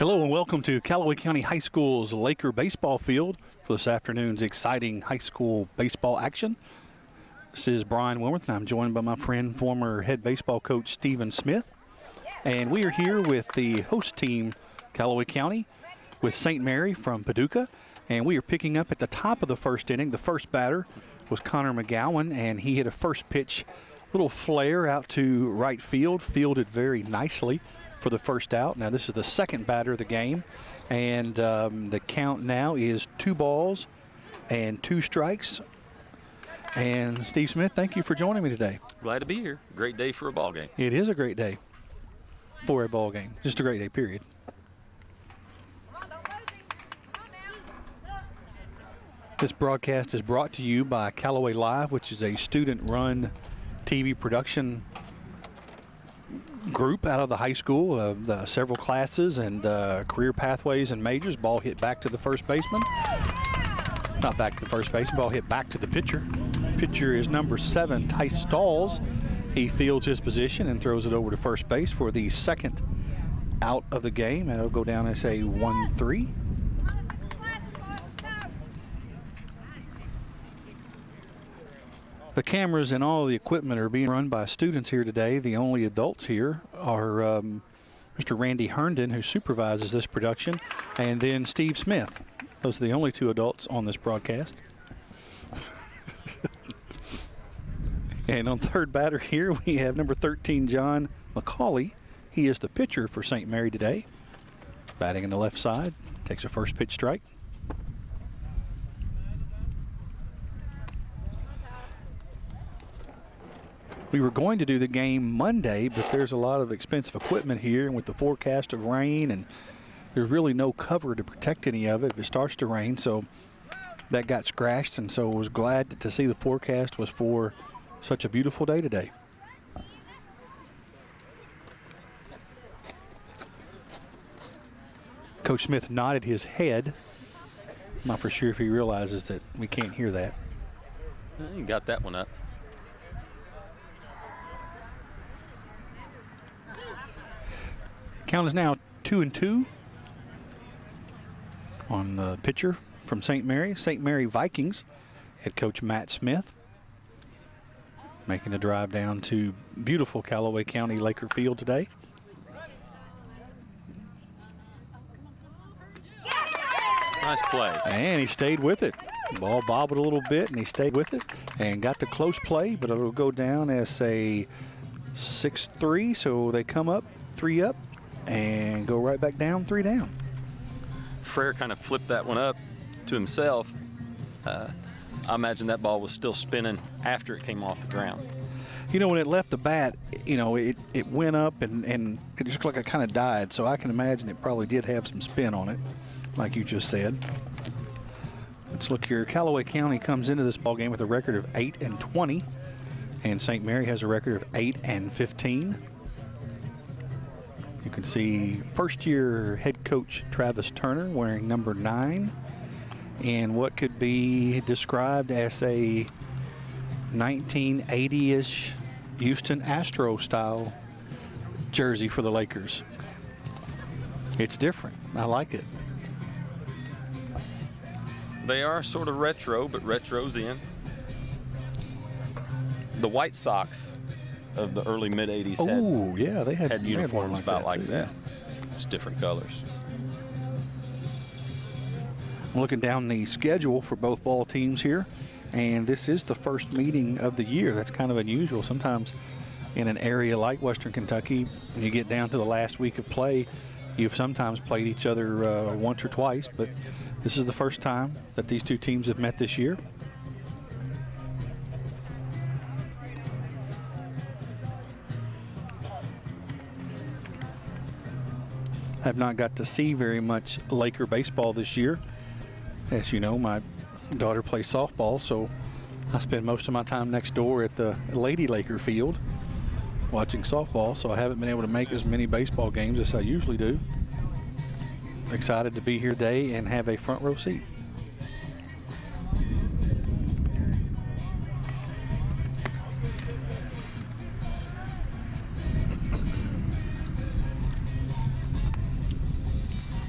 Hello and welcome to Calloway County High School's Laker baseball field for this afternoon's exciting high school baseball action. This is Brian Wilworth, and I'm joined by my friend, former head baseball coach Stephen Smith. And we are here with the host team, Calloway County, with St. Mary from Paducah. And we are picking up at the top of the first inning. The first batter was Connor McGowan, and he hit a first pitch little flare out to right field, fielded very nicely for the first out. Now this is the second batter of the game, and the count now is 2 balls and 2 strikes. And Steve Smith, thank you for joining me today. Glad to be here. Great day for a ball game. It is a great day for a ball game. Just a great day, period. This broadcast is brought to you by Calloway Live, which is a student-run TV production group out of the high school, several classes and career pathways and majors. Ball hit back to the first baseman. Not back to the first baseman, ball hit back to the pitcher. Pitcher is number 7, Tice Stalls. He fields his position and throws it over to first base for the second out of the game, and it'll go down as a 1-3. The cameras and all the equipment are being run by students here today. The only adults here are Mr. Randy Herndon, who supervises this production, and then Steve Smith. Those are the only 2 adults on this broadcast. And on third batter here, we have number 13, John McCauley. He is the pitcher for St. Mary today. Batting on the left side, takes a first pitch strike. We were going to do the game Monday, but there's a lot of expensive equipment here, and with the forecast of rain, and there's really no cover to protect any of it if it starts to rain, so that got scratched, and so I was glad to see the forecast was for such a beautiful day today. Coach Smith nodded his head. I'm not for sure if he realizes that we can't hear that. You got that one up. Count is now 2-2 on the pitcher from St. Mary. St. Mary Vikings head coach Matt Smith making a drive down to beautiful Calloway County Laker Field today. Nice play. And he stayed with it. The ball bobbled a little bit, and he stayed with it and got the close play, but it'll go down as a 6-3, so they come up, 3 up, and go right back down, 3 down. Fraher kind of flipped that one up to himself. I imagine that ball was still spinning after it came off the ground. You know, when it left the bat, you know, it went up and it just looked like it kind of died. So I can imagine it probably did have some spin on it, like you just said. Let's look here. Calloway County comes into this ball game with a record of 8-20, and St. Mary has a record of 8-15. You can see first-year head coach Travis Turner wearing number 9 in what could be described as a 1980-ish Houston Astro-style jersey for the Lakers. It's different. I like it. They are sort of retro, but retro's in. The White Sox of the early mid-'80s they had uniforms like about that like too, that. Just different colors. I'm looking down the schedule for both ball teams here, and this is the first meeting of the year. That's kind of unusual. Sometimes in an area like Western Kentucky, when you get down to the last week of play, you've sometimes played each other once or twice, but this is the first time that these 2 teams have met this year. I've not got to see very much Laker baseball this year. As you know, my daughter plays softball, so I spend most of my time next door at the Lady Laker field watching softball, so I haven't been able to make as many baseball games as I usually do. Excited to be here today and have a front row seat.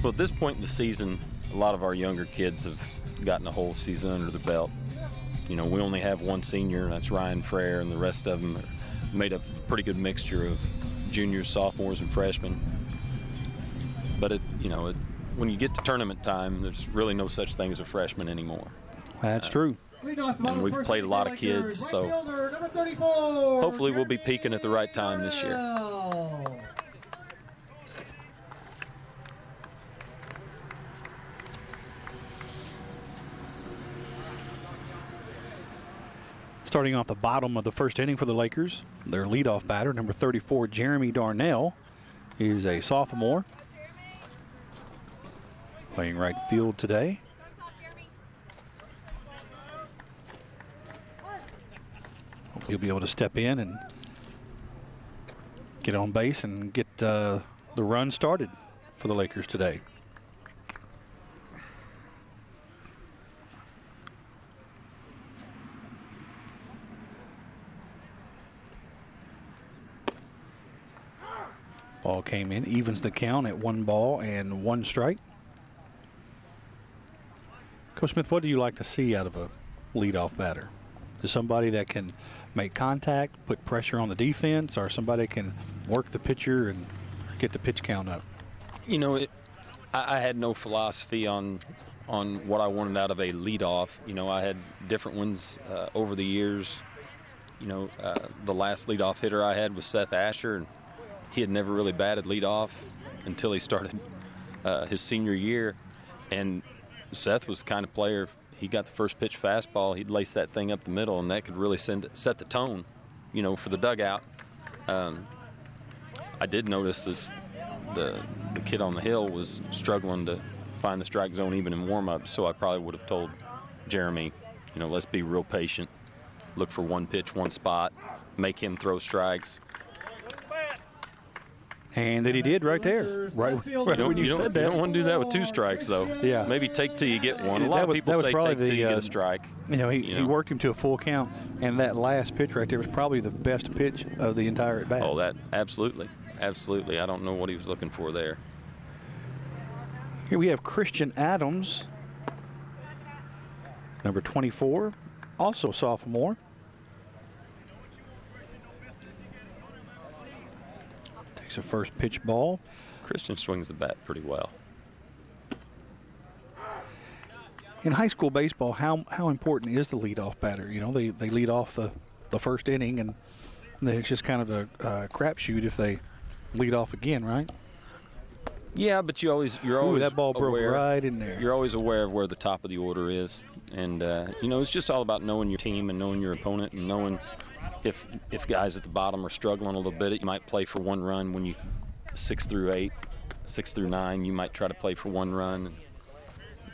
Well, at this point in the season, a lot of our younger kids have gotten a whole season under the belt. We only have one senior, and that's Ryan Fraher, and the rest of them are made up a pretty good mixture of juniors, sophomores, and freshmen. But when you get to tournament time, there's really no such thing as a freshman anymore. That's true. And we've played a lot of kids, so hopefully we'll be peaking at the right time this year. Starting off the bottom of the first inning for the Lakers, their leadoff batter, number 34, Jeremy Darnell, is a sophomore, playing right field today. He'll be able to step in and get on base and get the run started for the Lakers today. Ball came in, evens the count at 1 ball and 1 strike. Coach Smith, what do you like to see out of a leadoff batter? Is somebody that can make contact, put pressure on the defense, or somebody that can work the pitcher and get the pitch count up? I had no philosophy on what I wanted out of a leadoff. I had different ones over the years. The last leadoff hitter I had was Seth Asher, and he had never really batted leadoff until he started his senior year. And Seth was the kind of player, if he got the first pitch fastball, he'd lace that thing up the middle, and that could really set the tone, for the dugout. I did notice that the kid on the hill was struggling to find the strike zone even in warm-up, so I probably would have told Jeremy, let's be real patient, look for one pitch, one spot, make him throw strikes. And that he did right there. Right when you said that. You don't want to do that with 2 strikes, though. Yeah. Maybe take till you get one. A lot of people say take till you get a strike. He worked him to a full count, and that last pitch right there was probably the best pitch of the entire at bat. Oh, that absolutely. Absolutely. I don't know what he was looking for there. Here we have Christian Adams, number 24, also sophomore. Takes a first pitch ball. Christian swings the bat pretty well. In high school baseball, how important is the leadoff batter? They lead off the first inning, and then it's just kind of a crapshoot if they lead off again, right? Yeah, but you're always that ball broke aware, right in there. You're always aware of where the top of the order is, and it's just all about knowing your team and knowing your opponent and knowing if guys at the bottom are struggling a little bit. You might play for 1 run when you 6 through 8, 6 through 9. You might try to play for 1 run.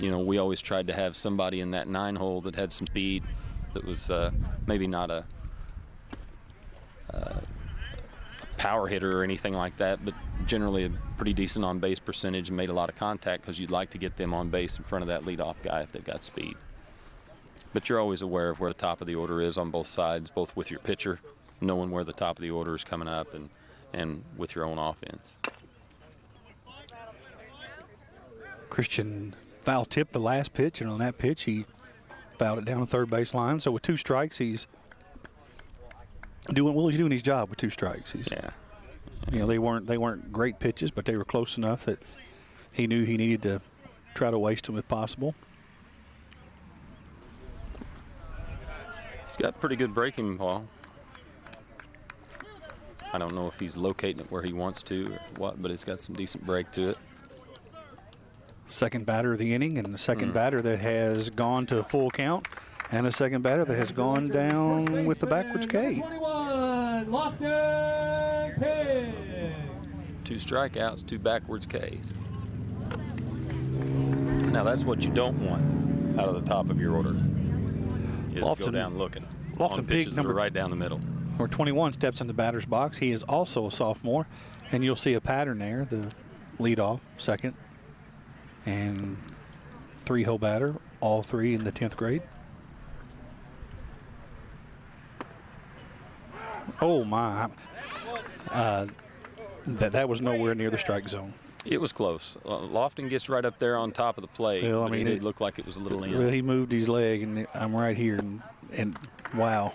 We always tried to have somebody in that 9 hole that had some speed, that was maybe not a power hitter or anything like that, but generally a pretty decent on-base percentage and made a lot of contact, because you'd like to get them on base in front of that leadoff guy if they've got speed. But you're always aware of where the top of the order is on both sides, both with your pitcher, knowing where the top of the order is coming up, and with your own offense. Christian foul tipped the last pitch, and on that pitch he fouled it down the third base line. So with 2 strikes, he's doing his job with 2 strikes. They weren't great pitches, but they were close enough that he knew he needed to try to waste them if possible. He's got pretty good breaking ball. I don't know if he's locating it where he wants to or what, but it's got some decent break to it. Second batter of the inning, and the second batter that has gone to a full count, and a second batter that has gone down with the backwards K. 21, Lofton, Pigg. 2 strikeouts, 2 backwards Ks. Now that's what you don't want out of the top of your order, is to go down looking on pitches that are right down the middle. Number 21 steps in the batter's box. He is also a sophomore, and you'll see a pattern there. The leadoff, second, and 3-hole batter, all 3 in the 10th grade. Oh, my. That was nowhere near the strike zone. It was close. Lofton gets right up there on top of the plate. Well, I mean, it did look like it was a little in. Well, he moved his leg, and I'm right here, and wow.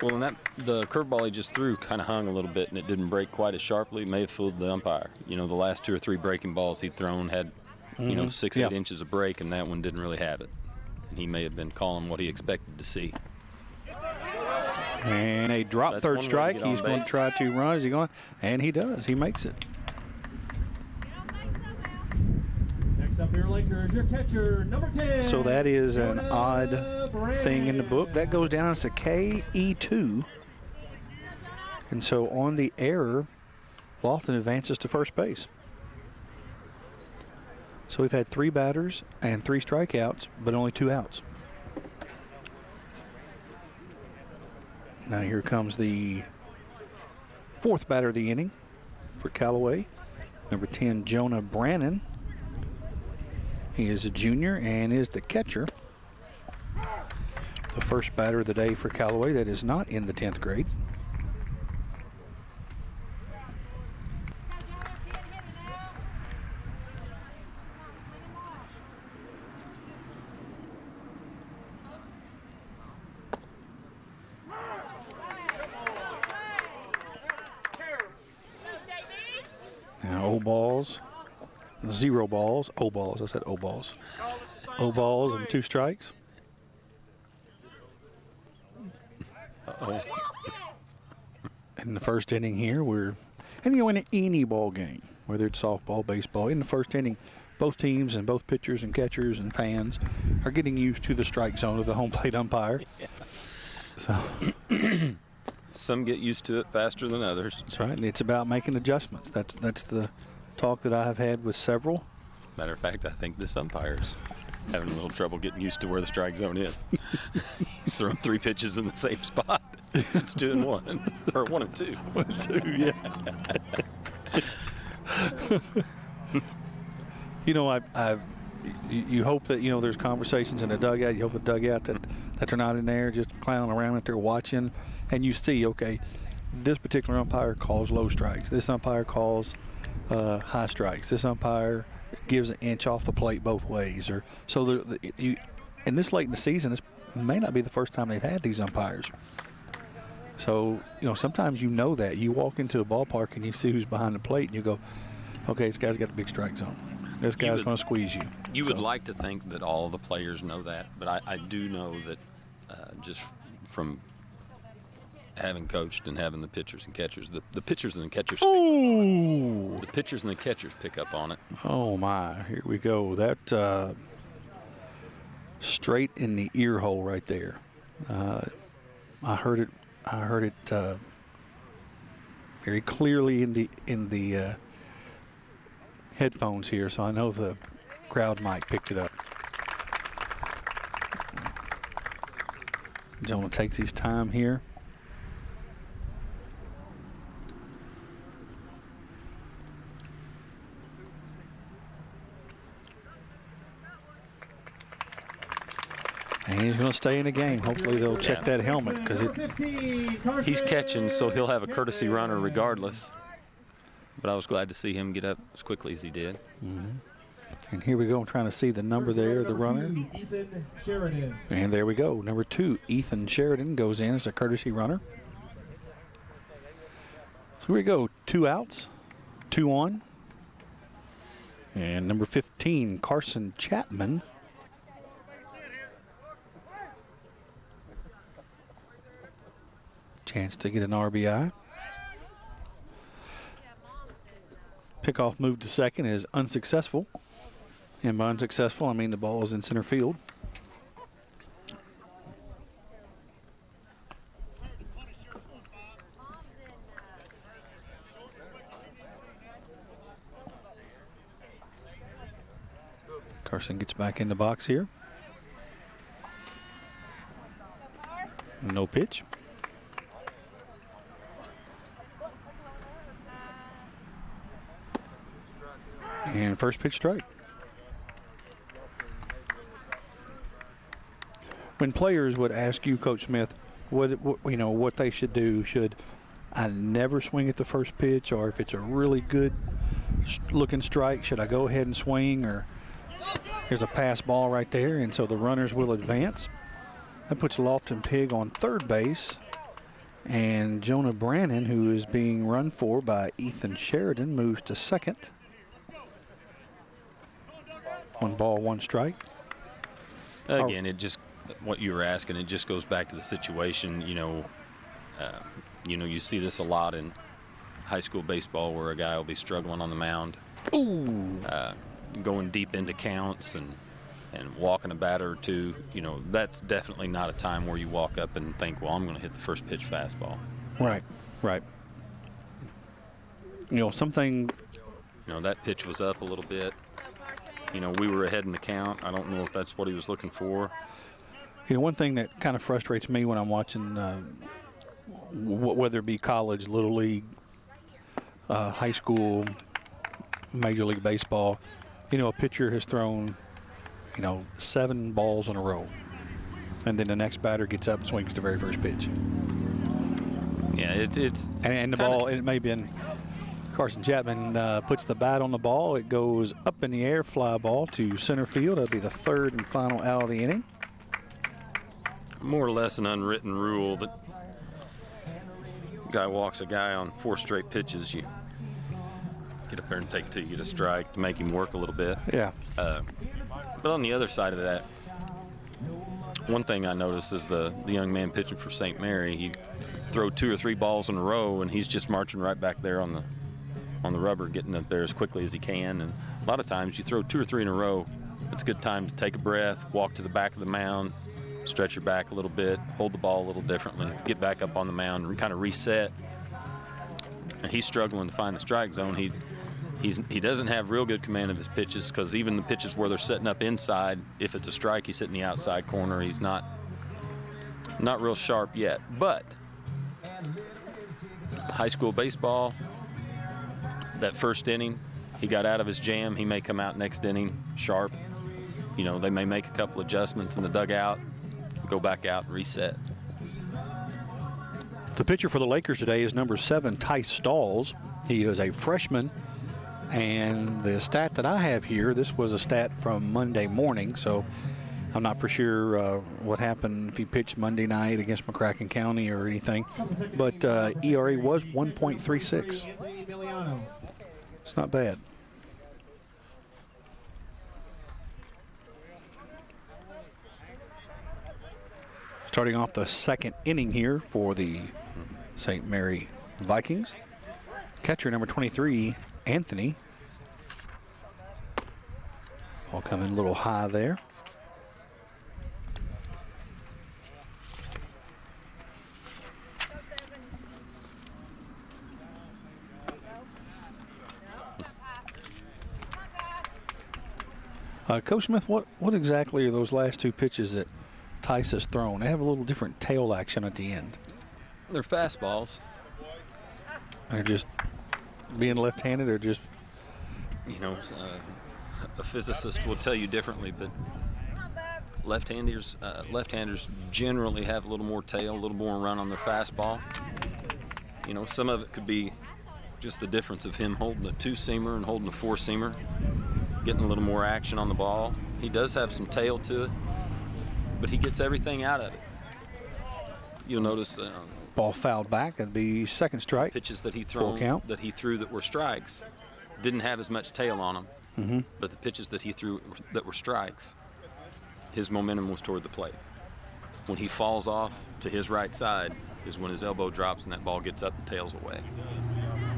Well, and the curveball he just threw kind of hung a little bit, and it didn't break quite as sharply. It may have fooled the umpire. You know, the last 2 or 3 breaking balls he'd thrown had, 6-8 inches of break, and that one didn't really have it. And he may have been calling what he expected to see. And a drop. That's third strike. He's going to try 2 runs. Is he going? And he does. He makes it. Next up here, Lakers, your catcher, number 10. So that is an odd thing in the book. That goes down as a KE2. And so on the error, Lofton advances to first base. So we've had 3 batters and 3 strikeouts, but only 2 outs. Now here comes the 4th batter of the inning for Callaway, number 10, Jonah Brannon. He is a junior and is the catcher. The first batter of the day for Callaway that is not in the 10th grade. Now, O balls, 0 balls, O balls. I said O balls. O balls and 2 strikes. Uh-oh. In the first inning here, in any ball game, whether it's softball, baseball, in the first inning, both teams and both pitchers and catchers and fans are getting used to the strike zone of the home plate umpire. Yeah. So some get used to it faster than others. That's right. And it's about making adjustments. That's the talk that I have had with several. Matter of fact, I think this umpire's having a little trouble getting used to where the strike zone is. He's throwing 3 pitches in the same spot. It's 2 and 1, or 1 and 2. 1 and 2, yeah. You hope that there's conversations in the dugout. You hope the dugout that they're not in there just clowning around, that they're watching, and you see, okay, this particular umpire calls low strikes. This umpire calls high strikes. This umpire gives an inch off the plate both ways. Or so in this late in the season, this may not be the first time they've had these umpires. So sometimes that you walk into a ballpark and you see who's behind the plate and you go, okay, this guy's got the big strike zone. This guy's going to squeeze you. You would like to think that all the players know that, but I do know that just from having coached and having the pitchers and catchers, the pitchers and the catchers. Ooh! The pitchers and the catchers pick up on it. Oh my! Here we go. That straight in the ear hole right there. I heard it very clearly in the headphones here, so I know the crowd mic picked it up. Jonah takes his time here. And he's going to stay in the game. Hopefully they'll check that helmet because he's catching, so he'll have a courtesy runner regardless. But I was glad to see him get up as quickly as he did. Mm-hmm. And here we go. I'm trying to see the number there, the runner. Ethan Sheridan. And there we go. Number 2, Ethan Sheridan goes in as a courtesy runner. So here we go. 2 outs, 2 on. And number 15, Carson Chapman. Chance to get an RBI. Pickoff move to second is unsuccessful. And by unsuccessful, I mean the ball is in center field. Carson gets back in the box here. No pitch. And first pitch strike. When players would ask you, Coach Smith, what they should do, should I never swing at the first pitch, or if it's a really good looking strike. Should I go ahead and swing, or here's a pass ball right there, and so the runners will advance. That puts Lofton Pigg on third base, and Jonah Brannon, who is being run for by Ethan Sheridan, moves to second. 1 ball, 1 strike. Again, it just, what you were asking, it just goes back to the situation. You see this a lot in high school baseball where a guy will be struggling on the mound, going deep into counts and walking a batter or two. That's definitely not a time where you walk up and think, well, I'm going to hit the first pitch fastball. Right. Something. That pitch was up a little bit. We were ahead in the count. I don't know if that's what he was looking for. One thing that kind of frustrates me when I'm watching, whether it be college, little league, high school, Major League Baseball, a pitcher has thrown, 7 balls in a row, and then the next batter gets up and swings the very first pitch. Yeah, it's and the ball, it may have been Carson Chapman puts the bat on the ball. It goes up in the air, fly ball to center field. That'll be the third and final out of the inning. More or less an unwritten rule that guy walks a guy on 4 straight pitches, you get up there and take 2, you get a strike to make him work a little bit. Yeah. But on the other side of that, one thing I noticed is the young man pitching for St. Mary, he throw 2 or 3 balls in a row, and he's just marching right back there on the rubber, getting up there as quickly as he can. And a lot of times you throw 2 or 3 in a row, it's a good time to take a breath, walk to the back of the mound, stretch your back a little bit, hold the ball a little differently, get back up on the mound and kind of reset. And he's struggling to find the strike zone. He doesn't have real good command of his pitches, because even the pitches where they're setting up inside, if it's a strike, he's hitting the outside corner. He's not real sharp yet. But high school baseball, that first inning, he got out of his jam. He may come out next inning sharp. They may make a couple adjustments in the dugout, go back out and reset. The pitcher for the Lakers today is number 7, Tice Stalls. He is a freshman, and the stat that I have here, this was a stat from Monday morning, so I'm not for sure what happened if he pitched Monday night against McCracken County or anything, but ERA was 1.36. It's not bad. Starting off the second inning here for the St. Mary Vikings. Catcher number 23, Anthony. Ball coming a little high there. Coach Smith, what exactly are those last 2 pitches that Tice has thrown? They have a little different tail action at the end. They're fastballs. They're just being left-handed, or just... A physicist will tell you differently, but left-handers generally have a little more tail, a little more run on their fastball. Some of it could be just the difference of him holding a 2-seamer and holding a 4-seamer, getting a little more action on the ball. He does have some tail to it, but he gets everything out of it. You'll notice ball fouled back. That'd be second strike. Pitches that he Full count. that he threw that were strikes didn't have as much tail on them, but the pitches that he threw that were strikes, his momentum was toward the plate. When he falls off to his right side is when his elbow drops and that ball gets up and tails away.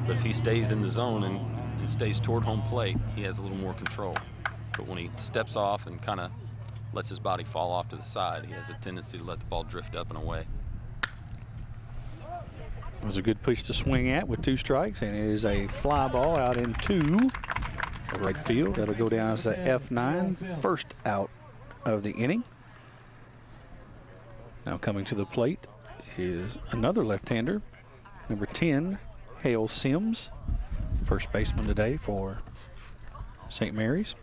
But if he stays in the zone and stays toward home plate, he has a little more control. But when he steps off and kind of lets his body fall off to the side, he has a tendency to let the ball drift up and away. It was a good pitch to swing at with 2 strikes, and it is a fly ball out into right field. That'll go down as the F9, first out of the inning. Now coming to the plate is another left-hander, number 10, Hale Sims, first baseman today for St. Mary's.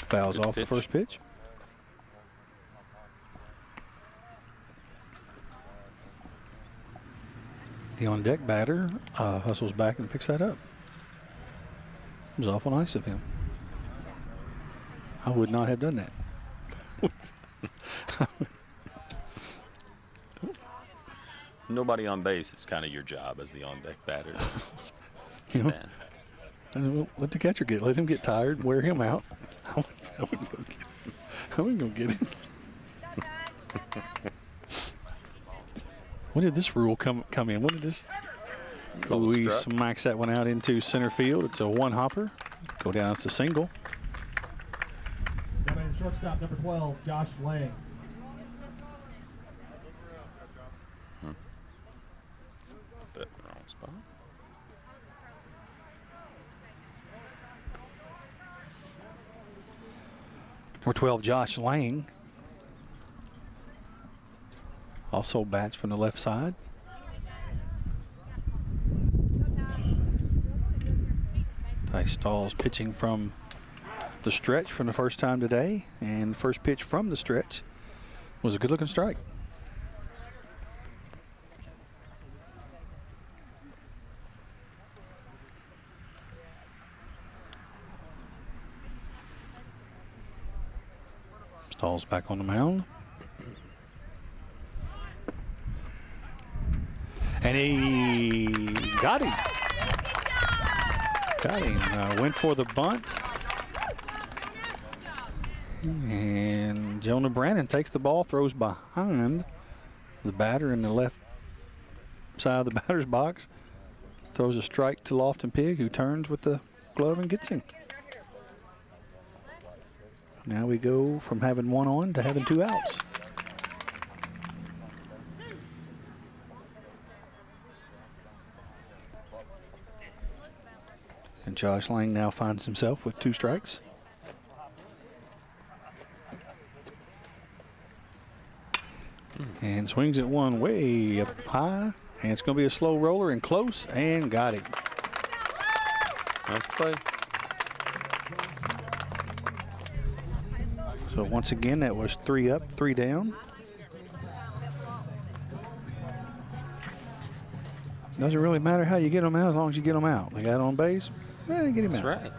Fouls off the first pitch. The on-deck batter hustles back and picks that up. It was awful nice of him. I would not have done that. Nobody on base is kind of your job as the on-deck batter. You know, let the catcher let him get tired, wear him out. I wouldn't go get him. When did this rule come in? When did this? He smacks that one out into center field. It's a one-hopper. Go down. It's a single. Coming in shortstop, number 12, Josh Lang. That wrong spot. Number 12, Josh Lang. Also bats from the left side. Ty Stahl's pitching from the stretch from the first time today, and the first pitch from the stretch was a good-looking strike. Stahl's back on the mound. And he got him. Went for the bunt. And Jonah Brannon takes the ball, throws behind the batter in the left side of the batter's box. Throws a strike to Lofton Pigg, who turns with the glove and gets him. Now we go from having one on to having two outs. And Josh Lang now finds himself with two strikes. And swings it one way up high. And it's going to be a slow roller and close, and got it. Nice play. So once again, that was 3 up, 3 down. Doesn't really matter how you get them out as long as you get them out. They got on base, get him That's out. right.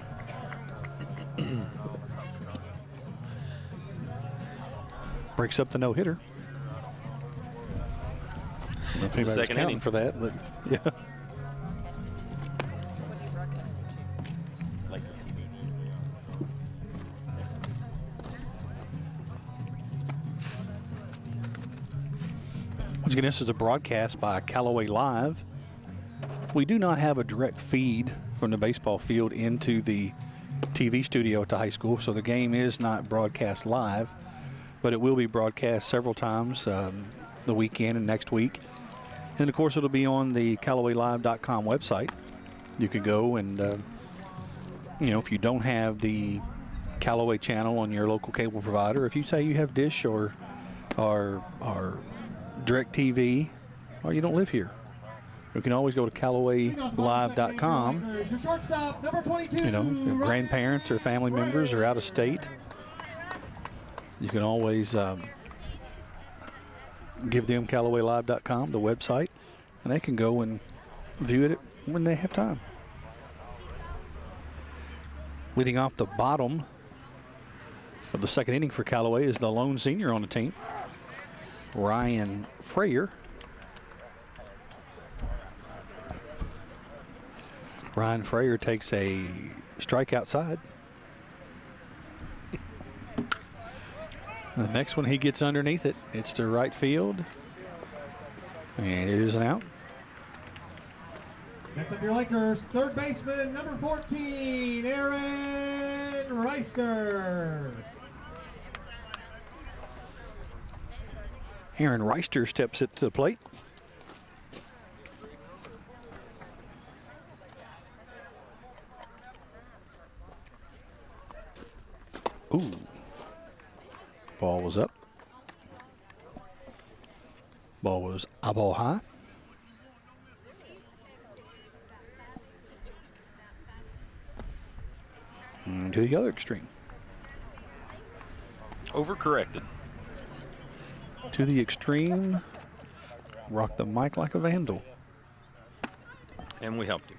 Breaks up the no-hitter. I don't know if anybody's second counting inning for that, but yeah. Like the TV. Once again, this is a broadcast by Calloway Live. We do not have a direct feed from the baseball field into the TV studio at the high school, so the game is not broadcast live, but it will be broadcast several times the weekend and next week. And, of course, it'll be on the CallawayLive.com website. You can go and, if you don't have the Callaway channel on your local cable provider, if you say you have Dish or DirecTV, or you don't live here, you can always go to CallawayLive.com. If grandparents or family members are out of state, you can always give them CallawayLive.com, the website, and they can go and view it when they have time. Leading off the bottom of the second inning for Callaway is the lone senior on the team, Ryan Fraher. Ryan Fraher takes a strike outside. The next one, he gets underneath it. It's to right field. And it is an out. Next up your Lakers, third baseman, number 14, Aaron Rister. Aaron Rister steps it to the plate. Ooh. Ball was up. Ball was eyeball high. And to the other extreme. Overcorrected. To the extreme. Rock the mic like a vandal. And we helped him.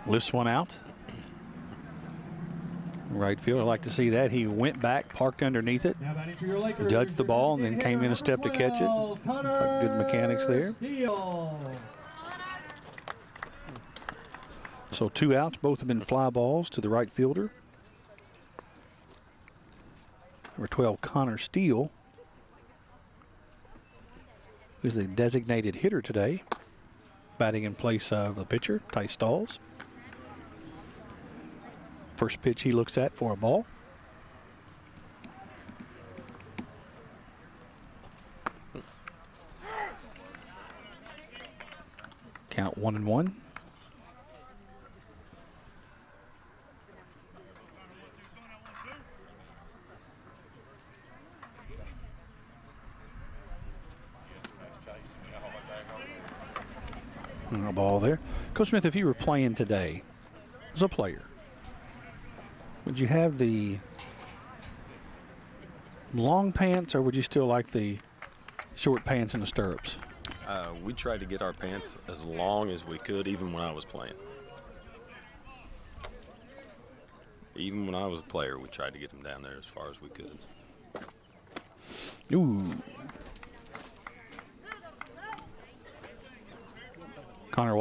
Lifts one out. Right field, I like to see that. He went back, parked underneath it, judged the ball, and then came in a step to catch it. Like good mechanics there. So 2 outs, both have been fly balls to the right fielder. Number 12, Connor Steele, who's the designated hitter today, batting in place of the pitcher, Ty Stalls. First pitch he looks at for a ball. Count 1-1. A ball there. Coach Smith, if you were playing today as a player, would you have the long pants or would you still like the short pants and the stirrups? We tried to get our pants as long as we could, even when I was playing. Even when I was a player, we tried to get them down there as far as we could. Ooh. Connor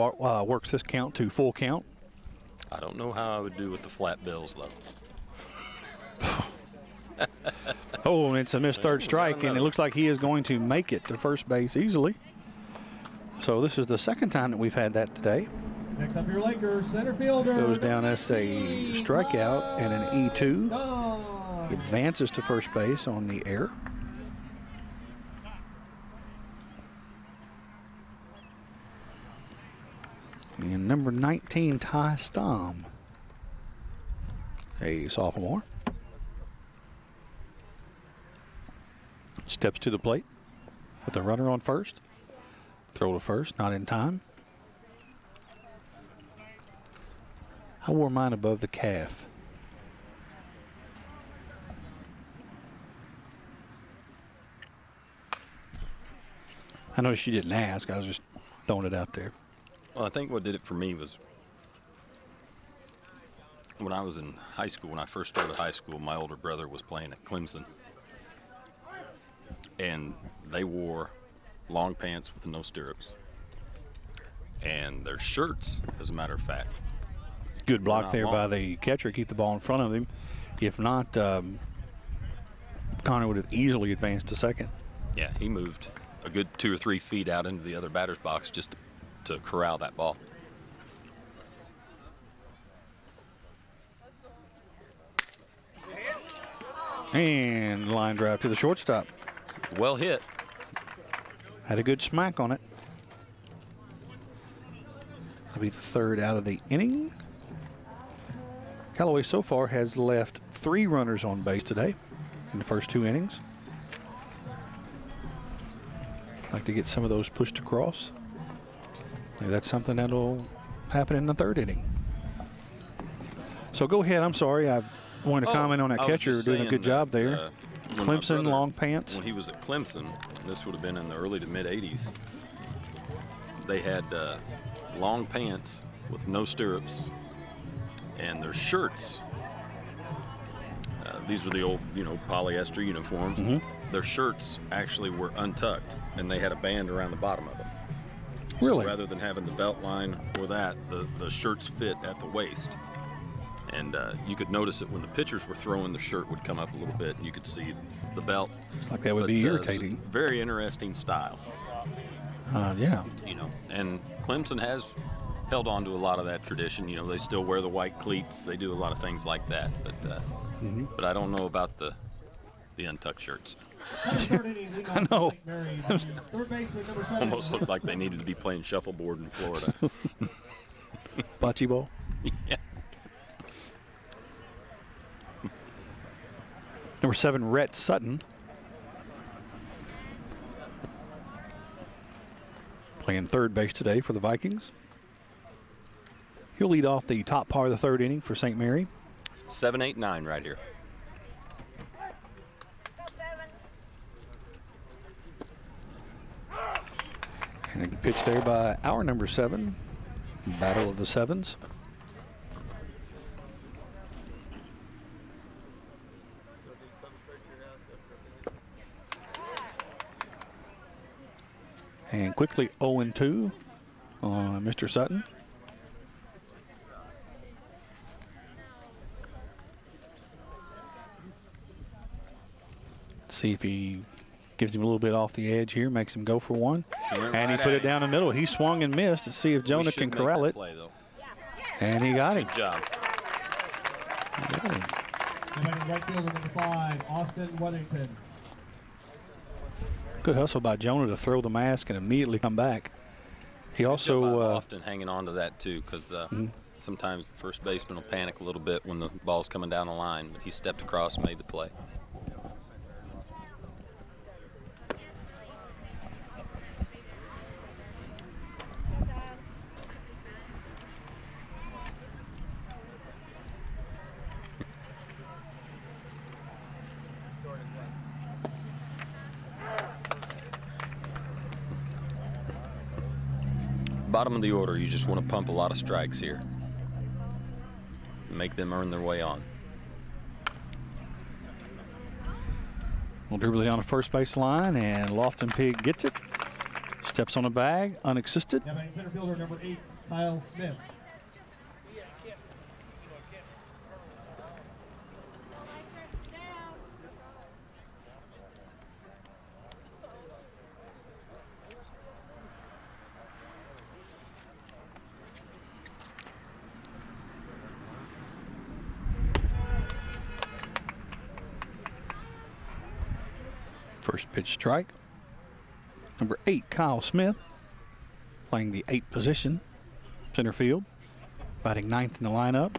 works this count to full count. I don't know how I would do with the flat bills, though. Oh, and it's a missed third strike, and it looks like he is going to make it to first base easily. So this is the second time that we've had that today. Next up, your Lakers center fielder. Goes down as a strikeout and an E2. Advances to first base on the air. And number 19, Ty Stom, a sophomore. Steps to the plate with the runner on first. Throw to first, not in time. I wore mine above the calf. I noticed you didn't ask. I was just throwing it out there. Well, I think what did it for me was when I was in high school, when I first started high school, my older brother was playing at Clemson. And they wore long pants with no stirrups. And their shirts, as a matter of fact. Good block there by the catcher. Keep the ball in front of him. If not, Connor would have easily advanced to second. Yeah, he moved a good 2 or 3 feet out into the other batter's box just to corral that ball. And line drive to the shortstop. Well hit. Had a good smack on it. That'll be the third out of the inning. Callaway so far has left 3 runners on base today in the first 2 innings. Like to get some of those pushed across. Maybe that's something that'll happen in the 3rd inning. So go ahead. I'm sorry. I wanted to comment on that catcher doing a good job there. Clemson, long pants. When he was at Clemson, this would have been in the early to mid-'80s, they had long pants with no stirrups, and their shirts, these were the old, polyester uniforms. Mm-hmm. Their shirts actually were untucked, and they had a band around the bottom of them. Really? So rather than having the belt line or that, the shirts fit at the waist. And you could notice it when the pitchers were throwing, the shirt would come up a little bit, and you could see the belt. It's like that would be irritating. Very interesting style. Yeah. And Clemson has held on to a lot of that tradition. They still wear the white cleats. They do a lot of things like that. But I don't know about the untucked shirts. I know. Almost looked like they needed to be playing shuffleboard in Florida. Bocce ball? Yeah. Number 7, Rhett Sutton. Playing third base today for the Vikings. He'll lead off the top part of the third inning for St. Mary. 7, 8, 9 right here. And a good pitch there by our number 7. Battle of the Sevens. And quickly 0-2 on Mr. Sutton. See if he gives him a little bit off the edge here, makes him go for one. And he put it down the middle. He swung and missed to see if Jonah can corral it. Play, and he got him. Good job. He got him. Right fielder number 5, Austin Weatherington. Good hustle by Jonah to throw the mask and immediately come back. He also often hanging on to that too, because sometimes the first baseman will panic a little bit when the ball's coming down the line, but he stepped across and made the play. Bottom of the order, you just want to pump a lot of strikes here. Make them earn their way on. We'll dribble it down the first base line, and Lofton Pigg gets it. Steps on the bag, unassisted. Center fielder number 8, Hale Sims. First pitch strike. Number 8, Kyle Smith, playing the 8th position, center field, batting 9th in the lineup.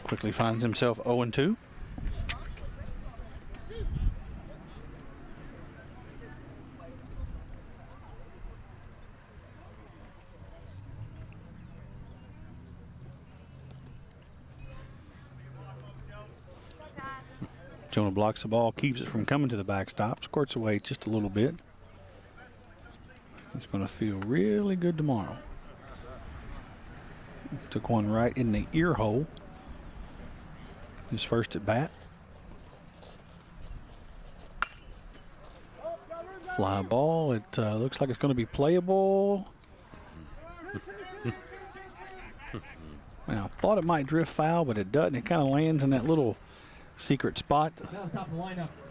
Quickly finds himself 0-2. Jonah blocks the ball, keeps it from coming to the backstop, squirts away just a little bit. He's going to feel really good tomorrow. Took one right in the ear hole. His first at bat. Fly ball. It looks like it's going to be playable. Now, I thought it might drift foul, but it doesn't. It kind of lands in that little secret spot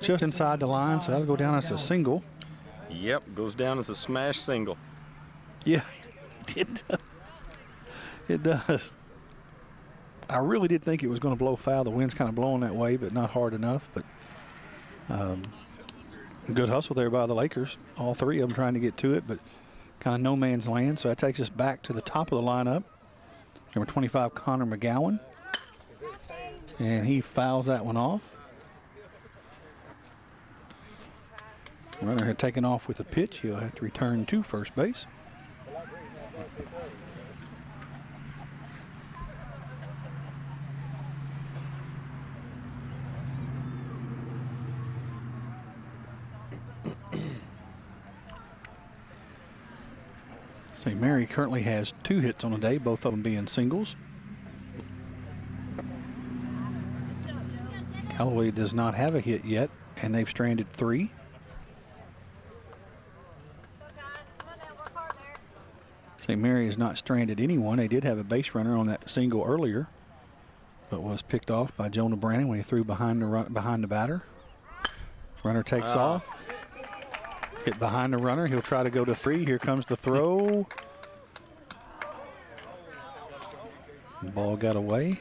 just inside the line, so that'll go down as a single. Yep, goes down as a smash single. Yeah, it does. I really did think it was going to blow foul. The wind's kind of blowing that way, but not hard enough. But good hustle there by the Lakers. All three of them trying to get to it, but kind of no man's land. So that takes us back to the top of the lineup. Number 25, Connor McGowan. And he fouls that one off. Runner had taken off with a pitch. He'll have to return to first base. St. Mary currently has 2 hits on the day, both of them being singles. Calloway does not have a hit yet, and they've stranded 3. St. Mary has not stranded anyone. They did have a base runner on that single earlier, but was picked off by Jonah Brannon when he threw behind the batter. Runner takes off. Hit behind the runner. He'll try to go to 3. Here comes the throw. The ball got away.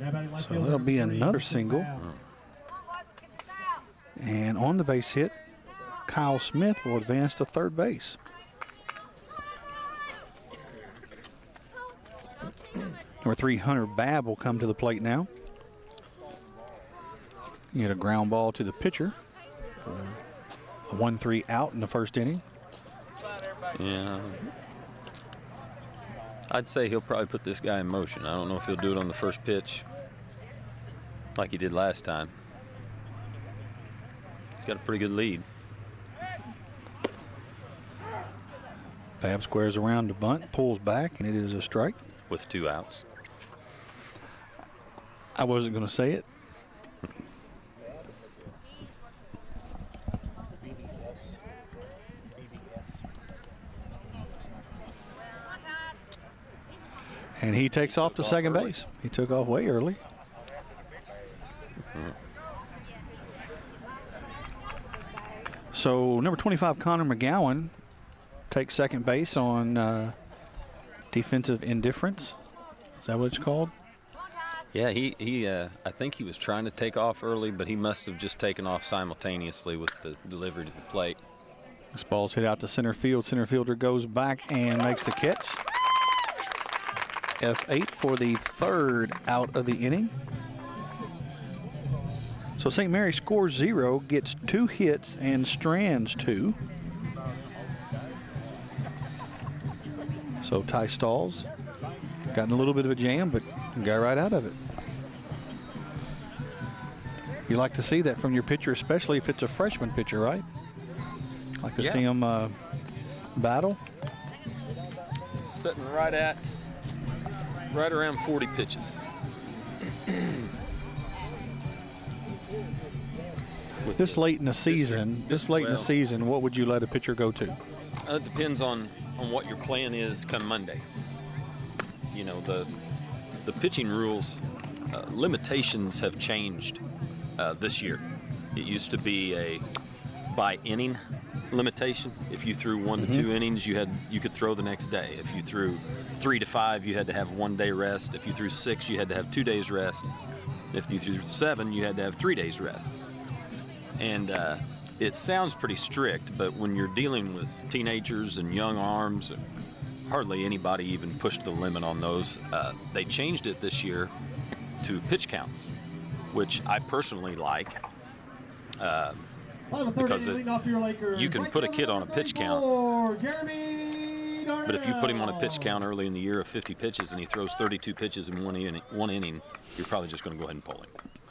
So that'll be another single. And on the base hit, Kyle Smith will advance to third base. Number 3, Hunter Babb will come to the plate now. You get a ground ball to the pitcher. A 1-3 out in the first inning. Yeah. I'd say he'll probably put this guy in motion. I don't know if he'll do it on the first pitch like he did last time. He's got a pretty good lead. Babb squares around the bunt, pulls back, and it is a strike. With 2 outs. I wasn't going to say it. And he takes off to second base. He took off way early. So number 25, Connor McGowan, takes second base on defensive indifference. Is that what it's called? Yeah, he I think he was trying to take off early, but he must have just taken off simultaneously with the delivery to the plate. This ball's hit out to center field. Center fielder goes back and makes the catch. F8 for the 3rd out of the inning. So St. Mary scores 0, gets 2 hits, and strands 2. So Ty Stalls got in a little bit of a jam, but got right out of it. You like to see that from your pitcher, especially if it's a freshman pitcher, right? Like to see him battle. Sitting right around 40 pitches. This late in the season, what would you let a pitcher go to? It depends on what your plan is come Monday. You know, the pitching rules, limitations have changed this year. It used to be a by inning limitation. If you threw 1 to 2 innings, you could throw the next day. If you threw 3 to 5, you had to have 1 day rest. If you threw 6, you had to have 2 days rest. If you threw 7, you had to have 3 days rest. And it sounds pretty strict, but when you're dealing with teenagers and young arms, hardly anybody even pushed the limit on those. They changed it this year to pitch counts, which I personally like. Because you can put a kid on a pitch count, but if you put him on a pitch count early in the year of 50 pitches and he throws 32 pitches in one inning, you're probably just going to go ahead and pull him.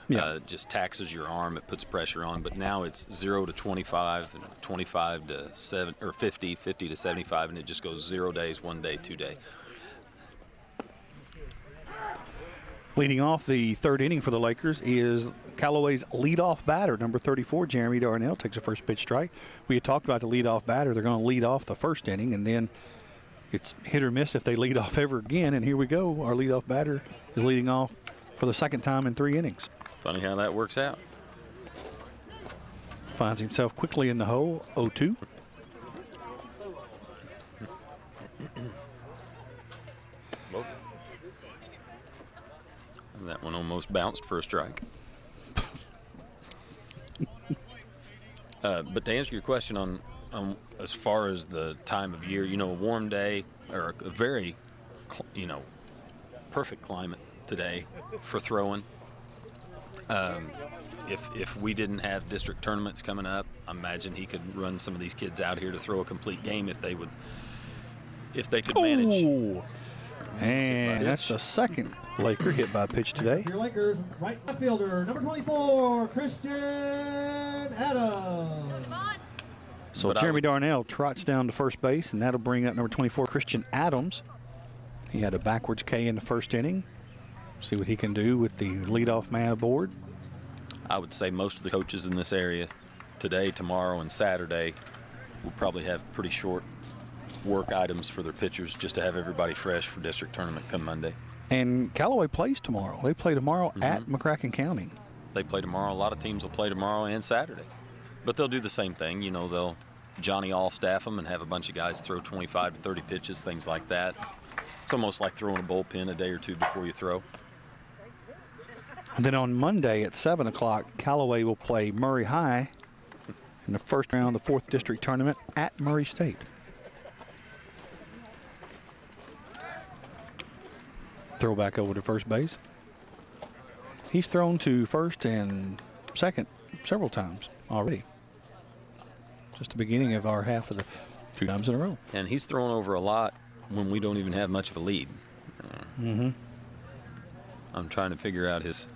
Yeah. It just taxes your arm. It puts pressure on. But now it's 0 to 25, 25 to 7 or 50, 50 to 75, and it just goes 0 days, 1 day, 2 day. Leading off the 3rd inning for the Lakers is Callaway's leadoff batter, number 34, Jeremy Darnell, takes a first pitch strike. We had talked about the leadoff batter. They're going to lead off the 1st inning, and then it's hit or miss if they lead off ever again. And here we go. Our leadoff batter is leading off for the 2nd time in 3 innings. Funny how that works out. Finds himself quickly in the hole, 0-2. And that one almost bounced for a strike. But to answer your question on as far as the time of year, you know, a warm day or a very, perfect climate today for throwing. If we didn't have district tournaments coming up, I imagine he could run some of these kids out here to throw a complete game if they could manage. Ooh. And that's the 2nd Laker hit by pitch today. Your Lakers right fielder, number 24, Christian Adams. So Jeremy Darnell trots down to first base, and that'll bring up number 24, Christian Adams. He had a backwards K in the 1st inning. See what he can do with the leadoff man aboard. I would say most of the coaches in this area today, tomorrow, and Saturday will probably have pretty short work items for their pitchers just to have everybody fresh for district tournament come Monday. And Callaway plays tomorrow. They play tomorrow at McCracken County. They play tomorrow. A lot of teams will play tomorrow and Saturday. But they'll do the same thing. You know, they'll Johnny all-staff them and have a bunch of guys throw 25 to 30 pitches, things like that. It's almost like throwing a bullpen a day or two before you throw. And then on Monday at 7 o'clock, Callaway will play Murray High in the 1st round of the 4th district tournament at Murray State. Throw back over to first base. He's thrown to 1st and 2nd several times already. Just the beginning of our half of the 2 times in a row. And he's thrown over a lot when we don't even have much of a lead. I'm trying to figure out his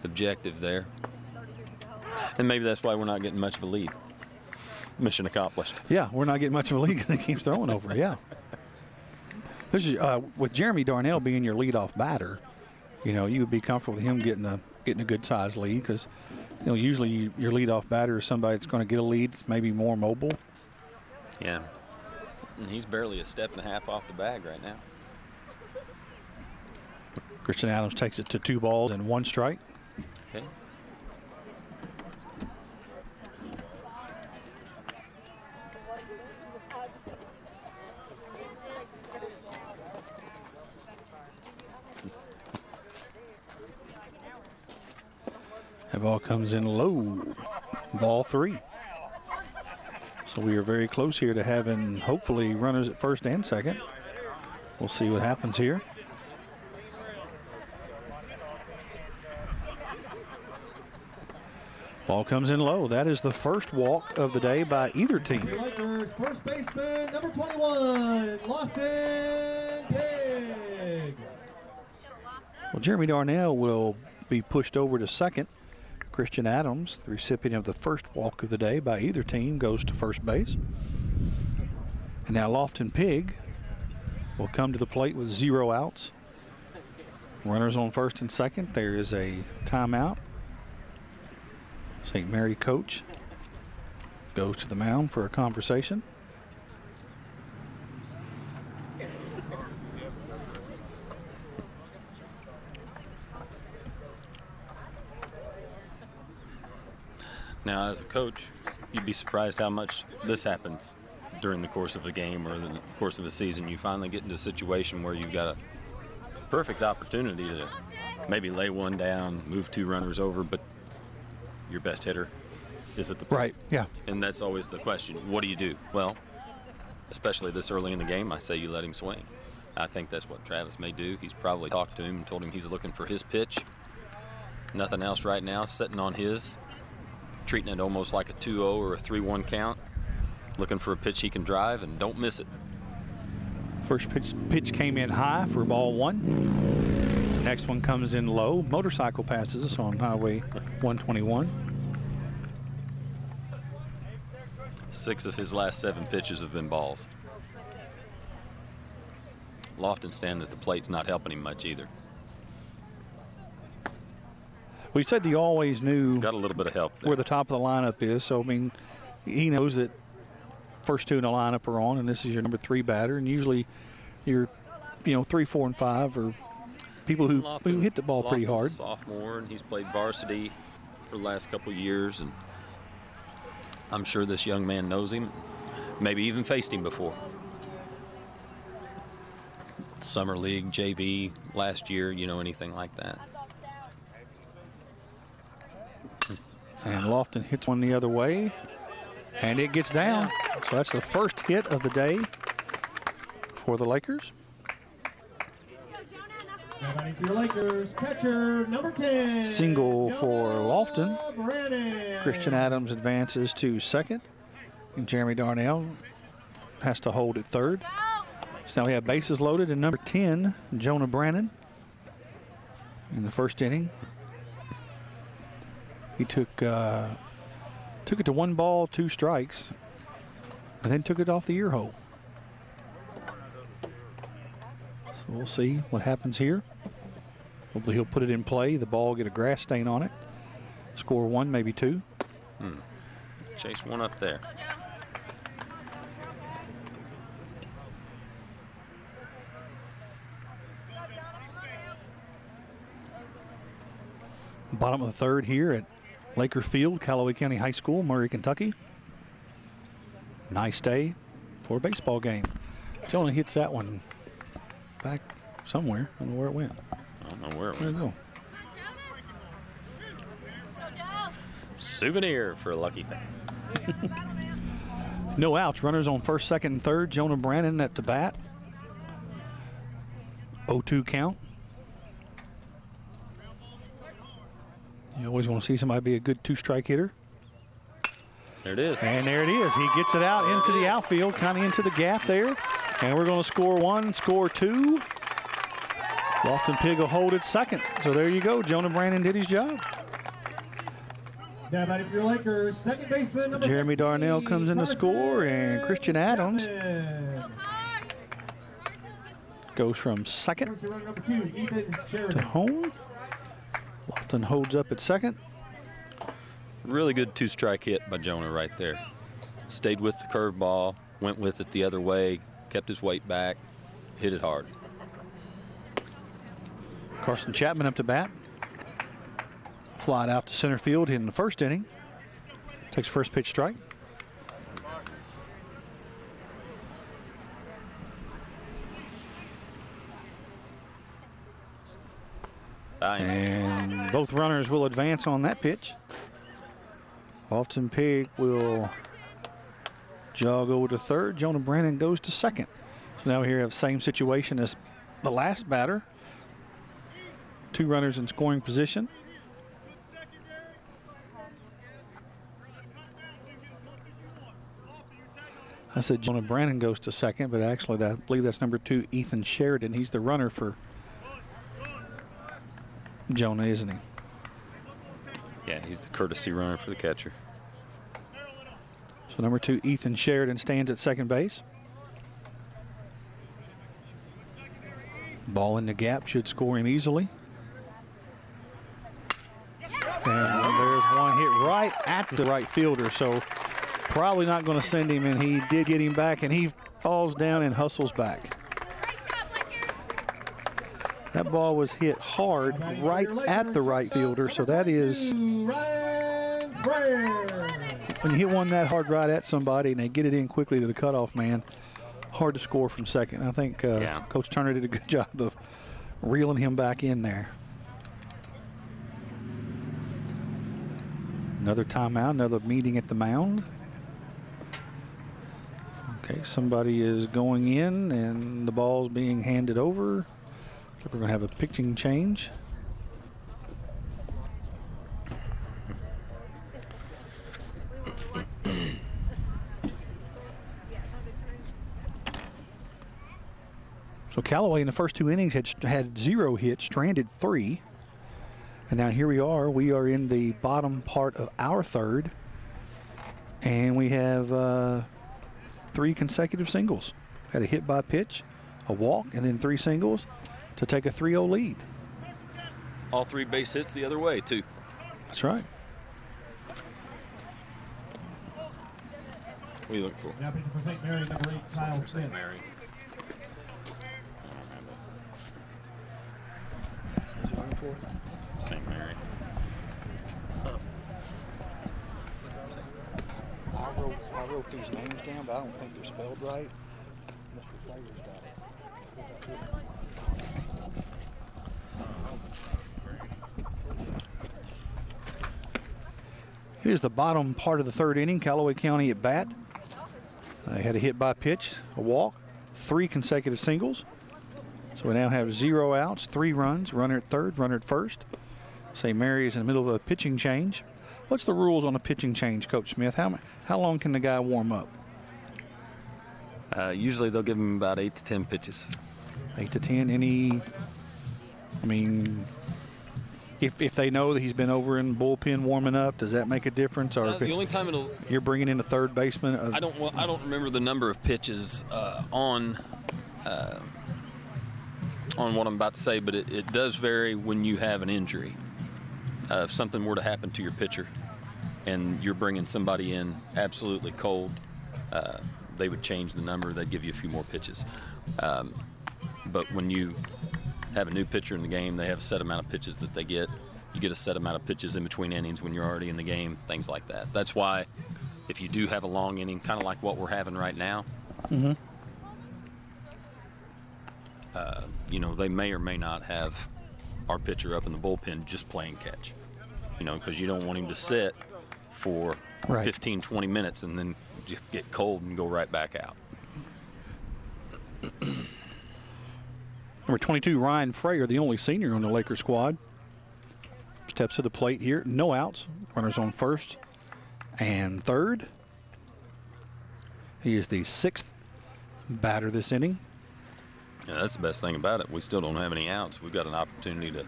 objective there. And maybe that's why we're not getting much of a lead. Mission accomplished. Yeah, we're not getting much of a lead because he keeps throwing over. Yeah. This is with Jeremy Darnell being your leadoff batter. You know, you would be comfortable with him getting a good sized lead because, you know, usually your leadoff batter is somebody that's going to get a lead that's maybe more mobile. Yeah. And he's barely a step and a half off the bag right now. Christian Adams takes it to 2 balls and 1 strike. Okay. That ball comes in low. Ball 3. So we are very close here to having hopefully runners at first and second. We'll see what happens here. Ball comes in low. That is the first walk of the day by either team. Your Lakers, first baseman, number 21, Lofton, Pigg. Well, Jeremy Darnell will be pushed over to second. Christian Adams, the recipient of the first walk of the day by either team, goes to first base. And now Lofton Pigg will come to the plate with 0 outs. Runners on first and second. There is a timeout. St. Mary coach goes to the mound for a conversation. Now, as a coach, you'd be surprised how much this happens during the course of a game or the course of a season. You finally get into a situation where you've got a perfect opportunity to maybe lay one down, move 2 runners over, but your best hitter is at the plate. Right, yeah. And that's always the question. What do you do? Well, especially this early in the game, I say you let him swing. I think that's what Travis may do. He's probably talked to him and told him he's looking for his pitch. Nothing else right now, sitting on his, treating it almost like a 2-0 or a 3-1 count, looking for a pitch he can drive and don't miss it. First pitch came in high for ball 1. Next one comes in low. Motorcycle passes us on Highway 121. 6 of his last 7 pitches have been balls. Lofton standing at the plate's not helping him much either. We said he always knew Got a little bit of help there. where the top of the lineup is. So, I mean, he knows that first 2 in the lineup are on, and this is your number 3 batter. And usually your, 3, 4, and 5 are people who hit the ball pretty hard. Lofton's a sophomore, and he's played varsity for the last couple of years, and I'm sure this young man knows him, maybe even faced him before. Summer League, JV last year, anything like that. And Lofton hits one the other way, and it gets down. So that's the first hit of the day for the Lakers. Batting for your Lakers, catcher, number 10. Single for Jonah Lofton. Brannon. Christian Adams advances to second. And Jeremy Darnell has to hold at third. So now we have bases loaded and number 10, Jonah Brannon. In the first inning, he took it to 1 ball, 2 strikes, and then took it off the ear hole. So we'll see what happens here. Hopefully he'll put it in play. The ball get a grass stain on it. Score 1, maybe 2. Chase one up there. Bottom of the third here at Laker Field, Calloway County High School, Murray, Kentucky. Nice day for a baseball game. Jonah hits that one back somewhere. I don't know where it went. I don't know where it There went. we go. Souvenir for a lucky fan. No outs. Runners on first, second, and third. Jonah Brannon at the bat. 0-2 count. You always want to see somebody be a good 2-strike hitter. There it is. And there it is. He gets it out into the outfield, kind of into the gap there. And we're going to score one, score two. Lofton Pigg will hold it second. So there you go. Jonah Brannon did his job. Now batting for your Lakers, second baseman number Jeremy 15, Darnell comes in to score, and Christian Adams Chapman. goes from second Emergency runner number 2, Ethan to Sheridan. home. Lofton holds up at second. Really good two-strike hit by Jonah right there. Stayed with the curveball, went with it the other way, kept his weight back, hit it hard. Carson Chapman up to bat. Flied out to center field in the first inning. Takes first pitch strike. And both runners will advance on that pitch. Lofton Pigg will jog over to third. Jonah Brannon goes to second. So now we here have the same situation as the last batter. Two runners in scoring position. I said Jonah Brannon goes to second, but actually I believe that's number 2, Ethan Sheridan. He's the runner for Jonah, isn't he? Yeah, he's the courtesy runner for the catcher. So number 2, Ethan Sheridan, stands at second base. Ball in the gap should score him easily. And there's one hit right at the right fielder, so probably not going to send him, and he did get him back, and he falls down and hustles back. That ball was hit hard right at the right fielder, so that is, when you hit one that hard right at somebody and they get it in quickly to the cutoff man, hard to score from second. I think Coach Turner did a good job of reeling him back in there. Another timeout, another meeting at the mound. Okay, somebody is going in and the ball's being handed over. We're going to have a pitching change. So Calloway in the first 2 innings had 0 hits, stranded 3. And now here we are. We are in the bottom part of our third. And we have 3 consecutive singles. Had a hit by pitch, a walk, and then 3 singles to take a 3-0 lead. All 3 base hits the other way, too. That's right. What are you looking for? Now pitching for St. Mary, number 8, Kyle Smith. St. Mary. What's he looking for? St. Mary. I wrote these names down, but I don't think they're spelled right. Mr. Fraher's got it. Here's the bottom part of the third inning. Calloway County at bat. They had a hit by pitch, a walk, 3 consecutive singles. So we now have 0 outs, 3 runs, runner at third, runner at first. St. Mary is in the middle of a pitching change. What's the rules on a pitching change, Coach Smith? How long can the guy warm up? Usually they'll give him about 8 to 10 pitches. 8 to 10. If they know that he's been over in bullpen warming up, does that make a difference? Or if The only time you're bringing in a third baseman? I don't remember the number of pitches on what I'm about to say, but it does vary when you have an injury. If something were to happen to your pitcher and you're bringing somebody in absolutely cold, they would change the number. They'd give you a few more pitches. But when you have a new pitcher in the game, they have a set amount of pitches that they get. You get a set amount of pitches in between innings when you're already in the game, things like that. That's why if you do have a long inning, kind of like what we're having right now, they may or may not have our pitcher up in the bullpen just playing catch, because you don't want him to sit for 15, 20 minutes and then just get cold and go right back out. Number 22, Ryan Fraher, the only senior on the Lakers squad, steps to the plate here. No outs. Runners on first and third. He is the 6th batter this inning. Yeah, that's the best thing about it. We still don't have any outs. We've got an opportunity to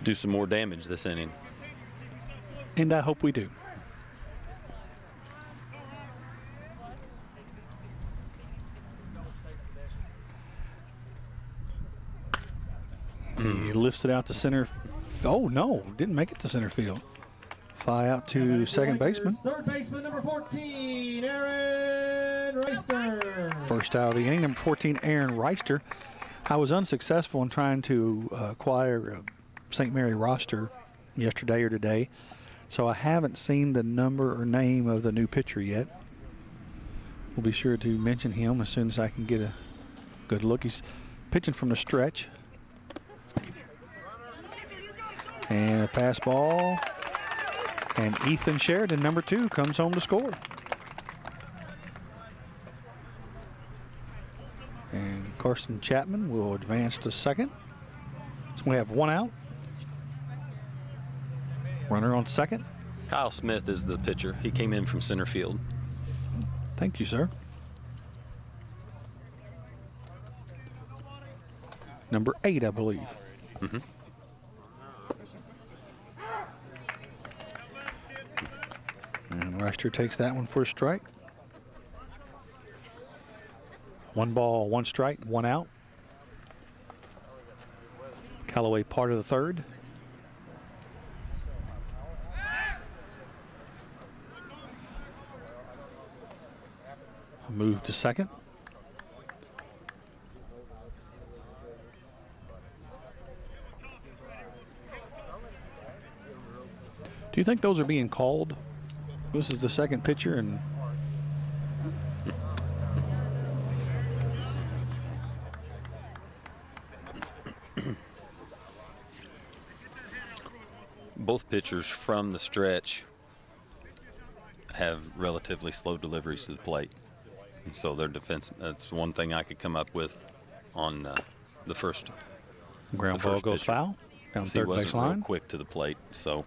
do some more damage this inning. And I hope we do. He lifts it out to center. Oh, no, didn't make it to center field. Fly out to second baseman. Third baseman, number 14, Aaron Rister. First out of the inning, number 14, Aaron Rister. I was unsuccessful in trying to acquire a St. Mary roster yesterday or today, so I haven't seen the number or name of the new pitcher yet. We'll be sure to mention him as soon as I can get a good look. He's pitching from the stretch. And a pass ball. And Ethan Sheridan, number 2, comes home to score. And Carson Chapman will advance to second. So we have 1 out. Runner on second. Kyle Smith is the pitcher. He came in from center field. Thank you, sir. Number 8, I believe. Mm-hmm. And Rister takes that one for a strike. 1 ball, 1 strike, 1 out. Calloway part of the third. Move to second. Do you think those are being called? This is the second pitcher, and both pitchers from the stretch have relatively slow deliveries to the plate. And so their defense, that's one thing I could come up with on the first. Ground ball goes foul down He third wasn't base real line. quick to the plate, so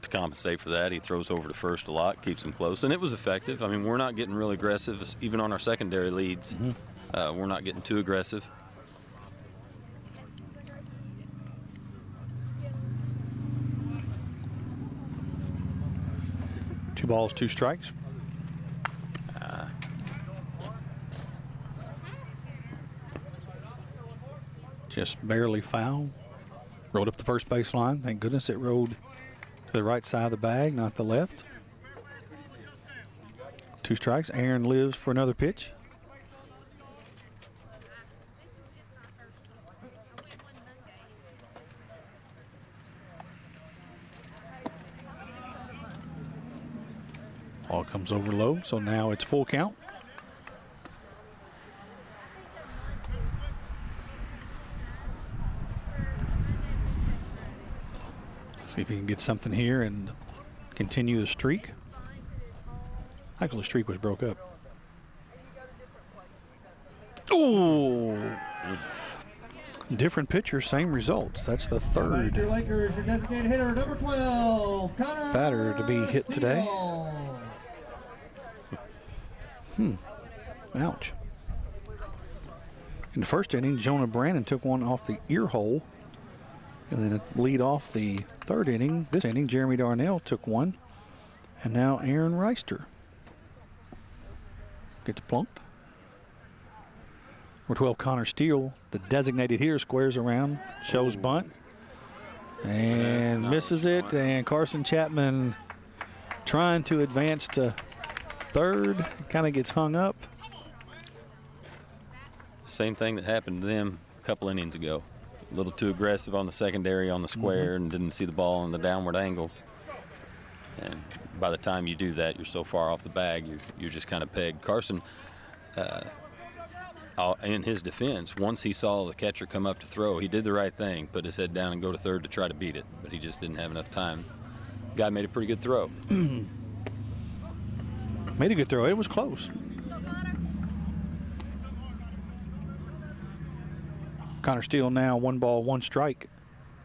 to compensate for that, he throws over to first a lot, keeps him close, and it was effective. I mean, we're not getting really aggressive, even on our secondary leads. Mm-hmm. We're not getting too aggressive. Two balls, 2 strikes. Just barely foul. Rolled up the first baseline. Thank goodness it rolled to the right side of the bag, not the left. 2 strikes. Aaron lives for another pitch. Ball comes over low, so now it's full count. See if he can get something here and continue the streak. Actually, the streak was broke up. Oh! Different pitcher, same results. That's the third Your Lakers, your designated hitter, number 12, Connor batter to be hit today. Ouch. In the first inning, Jonah Brannon took one off the ear hole. And then lead off the third inning. This inning, Jeremy Darnell took one. And now Aaron Rister gets plunked. Number 12, Connor Steele, the designated hitter, squares around, shows bunt. And misses it. And Carson Chapman trying to advance to third. Kind of gets hung up. Same thing that happened to them a couple innings ago. A little too aggressive on the secondary on the square and didn't see the ball in the downward angle. And by the time you do that, you're so far off the bag, you're just kind of pegged. Carson, in his defense, once he saw the catcher come up to throw, he did the right thing, put his head down and go to third to try to beat it, but he just didn't have enough time. Guy made a pretty good throw. Made a good throw. It was close. Connor Steele now 1 ball, 1 strike,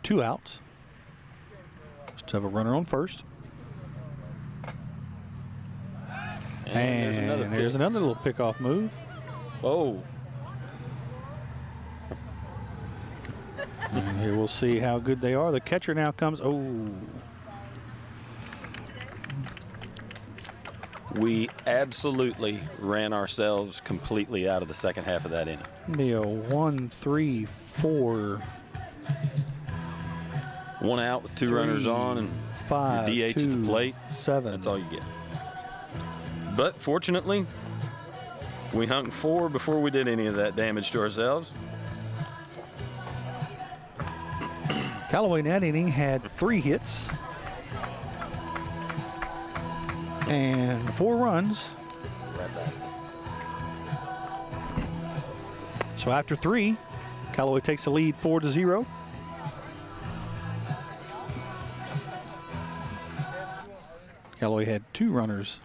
2 outs. Just have a runner on first. And there's another little pickoff move. Whoa. And here we'll see how good they are. The catcher now comes. Oh. We absolutely ran ourselves completely out of the second half of that inning. Be a 1, 3, 4. One out with two runners on and 5, your DH 2, at the plate. 7. That's all you get. But fortunately, we hung 4 before we did any of that damage to ourselves. Callaway in that inning had 3 hits and 4 runs. So after 3, Callaway takes the lead 4-0. Callaway had 2 runners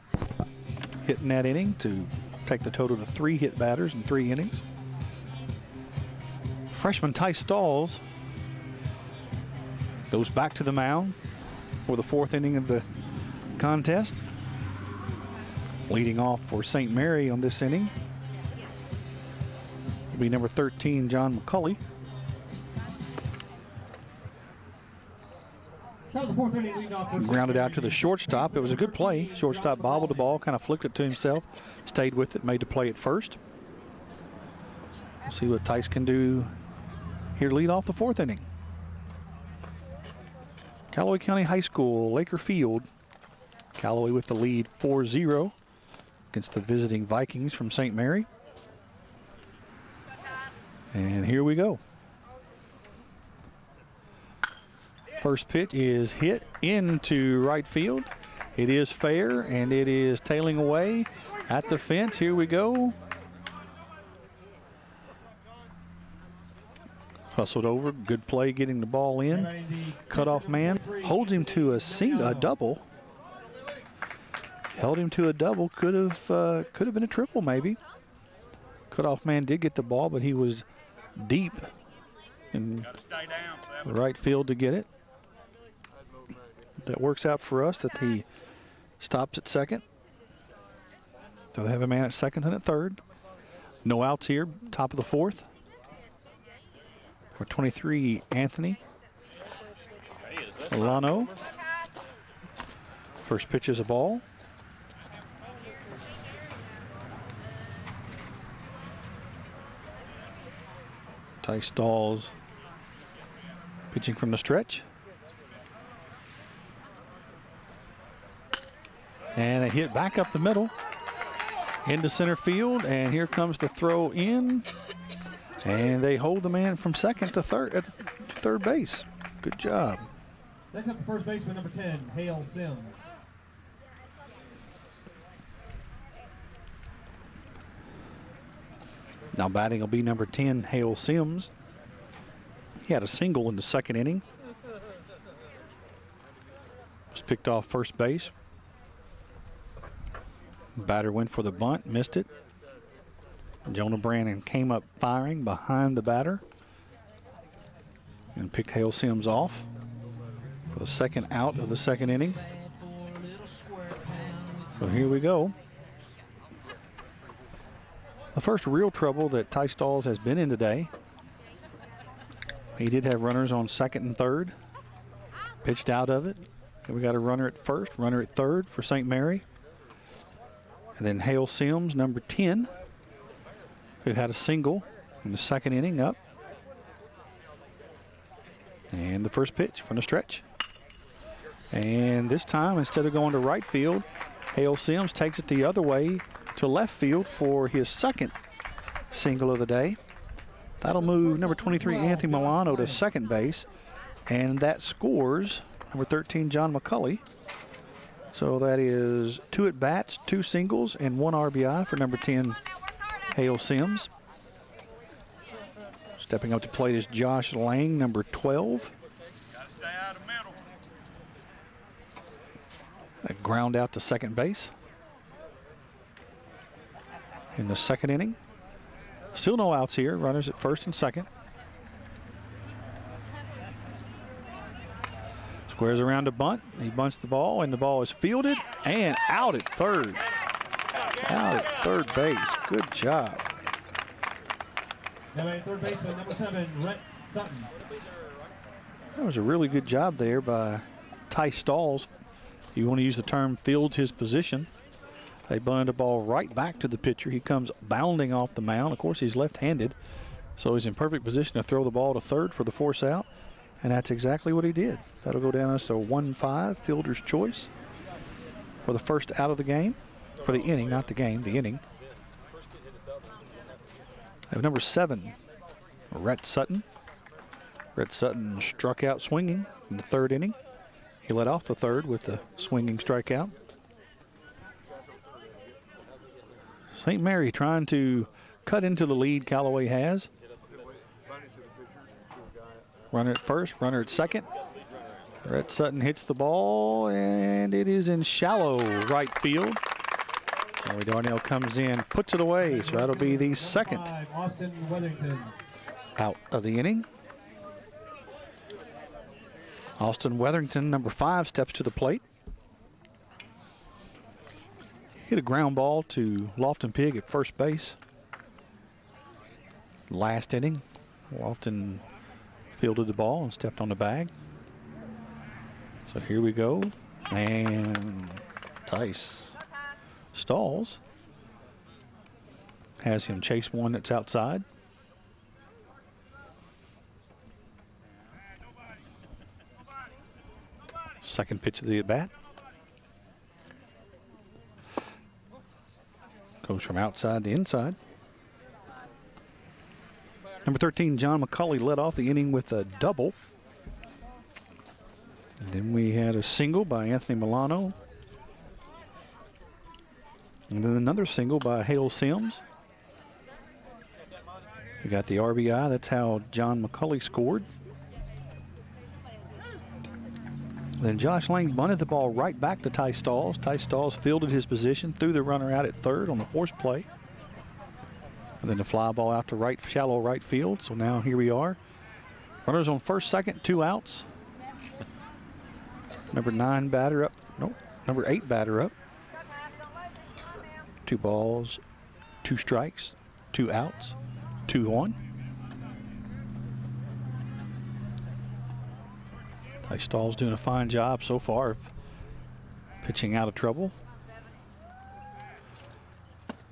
hit in that inning to take the total to 3 hit batters in 3 innings. Freshman Ty Stalls goes back to the mound for the 4th inning of the contest. Leading off for St. Mary on this inning will be number 13, John McCauley. That was the 4th inning leading off for Grounded out to the shortstop. It was a good play. Shortstop bobbled the ball, kind of flicked it to himself, stayed with it, made the play at first. We'll see what Tice can do here to lead off the 4th inning. Callaway County High School, Laker Field. Callaway with the lead 4-0 against the visiting Vikings from St. Mary. And here we go. First pitch is hit into right field. It is fair, and it is tailing away at the fence. Here we go. Hustled over, good play getting the ball in. Cutoff man holds him to a double. Held him to a double. Could have been a triple maybe. Cutoff man did get the ball, but he was deep in the right field to get it. That works out for us that he stops at second. So they have a man at second and at third. No outs here, top of the 4th. For 23, Anthony Milliano. First pitch is a ball. Tice Stalls pitching from the stretch. And a hit back up the middle into center field, and here comes the throw in, and they hold the man from second to third at third base. Good job. Next up, the first baseman, number 10, Hale Sims. Now batting will be number 10, Hale Sims. He had a single in the 2nd inning. Was picked off first base. Batter went for the bunt, missed it. Jonah Brannon came up firing behind the batter and picked Hale Sims off for the 2nd out of the 2nd inning. So here we go. The first real trouble that Ty Stalls has been in today. He did have runners on 2nd and 3rd. Pitched out of it. And we got a runner at 1st, runner at 3rd for St. Mary. And then Hale Sims, number 10, who had a single in the 2nd inning up. And the first pitch from the stretch. And this time, instead of going to right field, Hale Sims takes it the other way to left field for his 2nd single of the day. That'll move number 23, Anthony Milliano, to second base. And that scores number 13, John McCauley. So that is 2 at-bats, 2 singles, and 1 RBI for number 10, Hale Sims. Stepping up to plate is Josh Lang, number 12. A ground out to second base in the 2nd inning. Still no outs here. Runners at 1st and 2nd. Squares around to bunt. He bunts the ball, and the ball is fielded and out at 3rd. Out at third base. Good job. Now at third baseman, number 7, Rhett Sutton. That was a really good job there by Ty Stalls. You want to use the term fields his position. They bunted the ball right back to the pitcher. He comes bounding off the mound. Of course, he's left-handed, so he's in perfect position to throw the ball to third for the force out, and that's exactly what he did. That'll go down as a 1-5 fielder's choice for the first out of the game, for the inning, not the game, the inning. I have number 7, Rhett Sutton. Rhett Sutton struck out swinging in the third inning. He led off the third with the swinging strikeout. St. Mary trying to cut into the lead Calloway has. Runner at first, runner at second. Rhett Sutton hits the ball, and it is in shallow right field. Darnell comes in, puts it away, so that'll be the second out of the inning. Austin Weatherington, number 5, steps to the plate. Hit a ground ball to Lofton Pigg at first base. Last inning, Lofton fielded the ball and stepped on the bag. So here we go. And Tice Stalls has him chase one that's outside. Second pitch of the at-bat. Goes from outside to inside. Number 13, John McCauley, led off the inning with a double. And then we had a single by Anthony Milliano. And then another single by Hale Sims. We got the RBI. That's how John McCauley scored. Then Josh Lang bunted the ball right back to Ty Stalls. Ty Stalls fielded his position, threw the runner out at third on the force play. And then the fly ball out to right, shallow right field. So now here we are. Runners on first, second, 2 outs. Number 9 batter up. Nope, number 8 batter up. 2 balls, 2 strikes, 2 outs, 2 on. Ty Stalls doing a fine job so far of pitching out of trouble.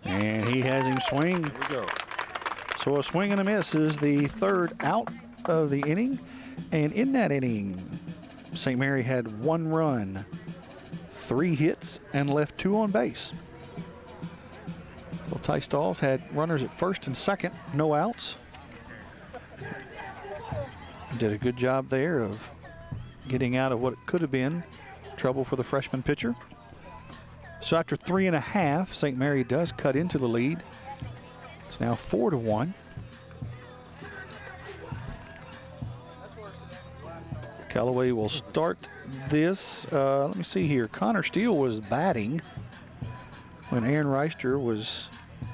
And he has him swing. Here we go. So a swing and a miss is the third out of the inning. And in that inning, St. Mary had 1 run, 3 hits, and left 2 on base. So Ty Stalls had runners at first and second, no outs. Did a good job there of getting out of what could have been trouble for the freshman pitcher. So after 3.5, St. Mary does cut into the lead. It's now 4-1. Calloway will start this. Let me see here. Connor Steele was batting when Aaron Rister was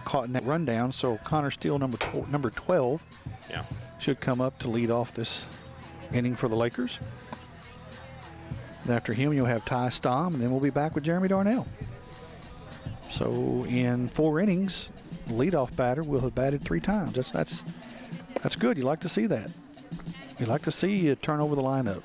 caught in that rundown. So Connor Steele, number 12, should come up to lead off this inning for the Lakers. After him, you'll have Ty Stom, and then we'll be back with Jeremy Darnell. So in 4 innings, leadoff batter will have batted 3 times. That's good. You like to see that. You like to see you turn over the lineup.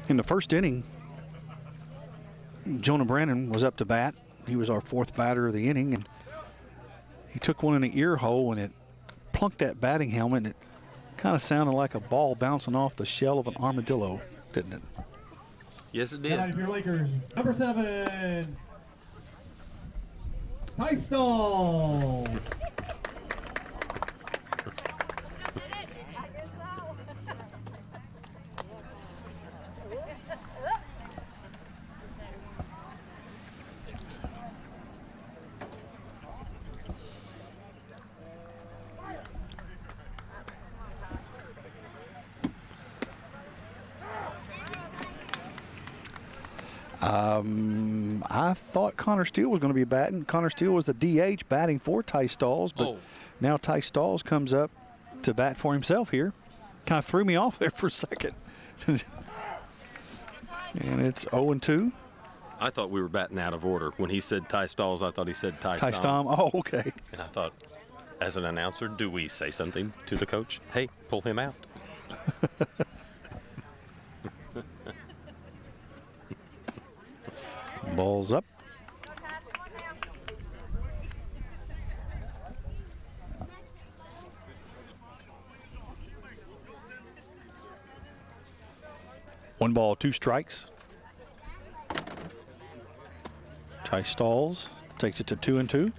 In the first inning, Jonah Brannon was up to bat. He was our 4th batter of the inning, and he took one in the ear hole, and it plunked that batting helmet, and it kind of sounded like a ball bouncing off the shell of an armadillo, didn't it? Yes, it did. Out of your Lakers, number 7, Ty Stalls. I thought Connor Steele was going to be batting. Connor Steele was the DH batting for Ty Stalls, but now Ty Stalls comes up to bat for himself here. Kind of threw me off there for a second. And it's 0-2. I thought we were batting out of order. When he said Ty Stalls, I thought he said Ty Ty Stom. Stom. Oh, okay. And I thought, as an announcer, do we say something to the coach? Hey, pull him out. Ball's up. One ball, two strikes. Ty Stalls takes it to 2-2.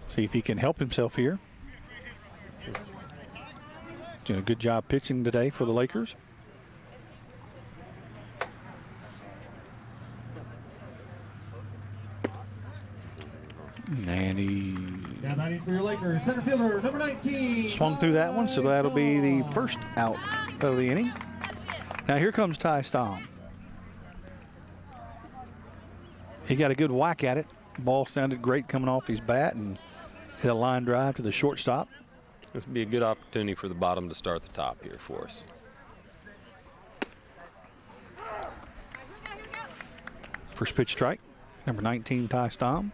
See if he can help himself here. Doing a good job pitching today for the Lakers. And he Now batting for your Lakers, center fielder, number 19. swung through that one, so that'll be the first out of the inning. Now here comes Ty Stom. He got a good whack at it. Ball sounded great coming off his bat and hit a line drive to the shortstop. This would be a good opportunity for the bottom to start the top here for us. First pitch strike, number 19, Ty Stom.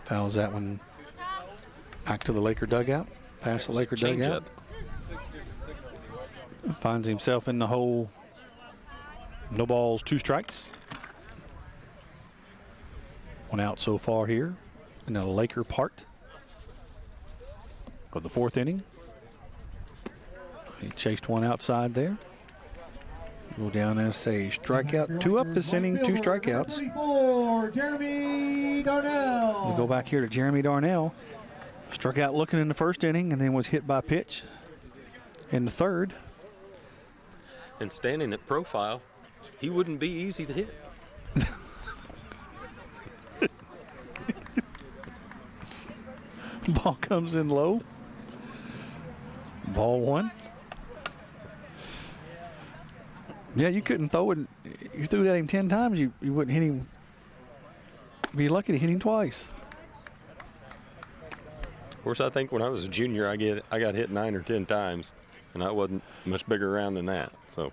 Fouls that one back to the Laker dugout, past the Laker dugout. Finds himself in the hole. No balls, two strikes. One out so far here in the Laker part of the fourth inning. He chased one outside there. Go down as a strikeout. Two up this inning, two strikeouts. 34, Jeremy Darnell. We go back here to Jeremy Darnell. Struck out looking in the first inning and then was hit by pitch in the third. And standing at profile, he wouldn't be easy to hit. Ball comes in low. Ball one. Yeah, you couldn't throw it. You threw it at him 10 times, you wouldn't hit him. Be lucky to hit him twice. Of course, I think when I was a junior, I got hit 9 or 10 times, and I wasn't much bigger around than that. So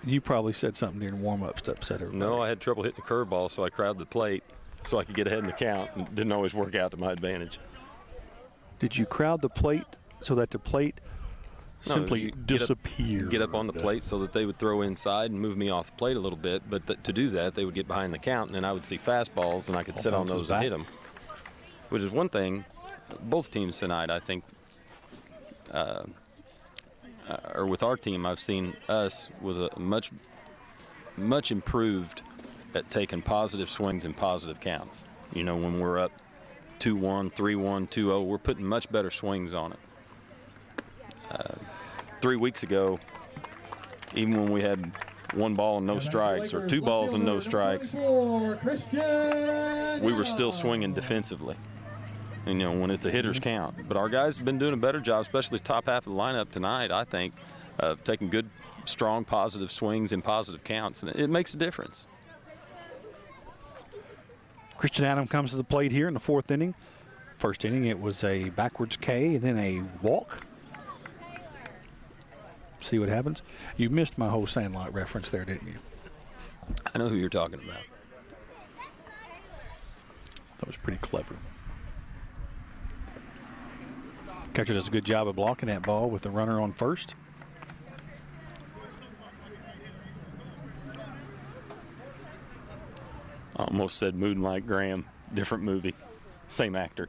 You probably said something during warm-ups to upset everybody. no, I had trouble hitting the curveball, so I crowded the plate so I could get ahead in the count, and it didn't always work out to my advantage. Did you crowd the plate so that the plate simply you disappeared? Get up on the plate so that they would throw inside and move me off the plate a little bit, but to do that, they would get behind the count, and then I would see fastballs, and I could sit on those and hit them, which is one thing. Both teams tonight, I think, or with our team, I've seen us with a much improved at taking positive swings and positive counts. You know, when we're up 2-1, 3-1, 2-0, we're putting much better swings on it. 3 weeks ago, even when we had one ball and no strikes or two balls and no strikes, we were still swinging defensively. And, you know, when it's a hitter's count. But our guys have been doing a better job, especially the top half of the lineup tonight, I think, of taking good, strong, positive swings and positive counts. And it makes a difference. Christian Adam comes to the plate here in the fourth inning. First inning, it was a backwards K and then a walk. See what happens. You missed my whole Sandlot reference there, didn't you? I know who you're talking about. That was pretty clever. Catcher does a good job of blocking that ball with the runner on first. I almost said Moonlight Graham, different movie, same actor.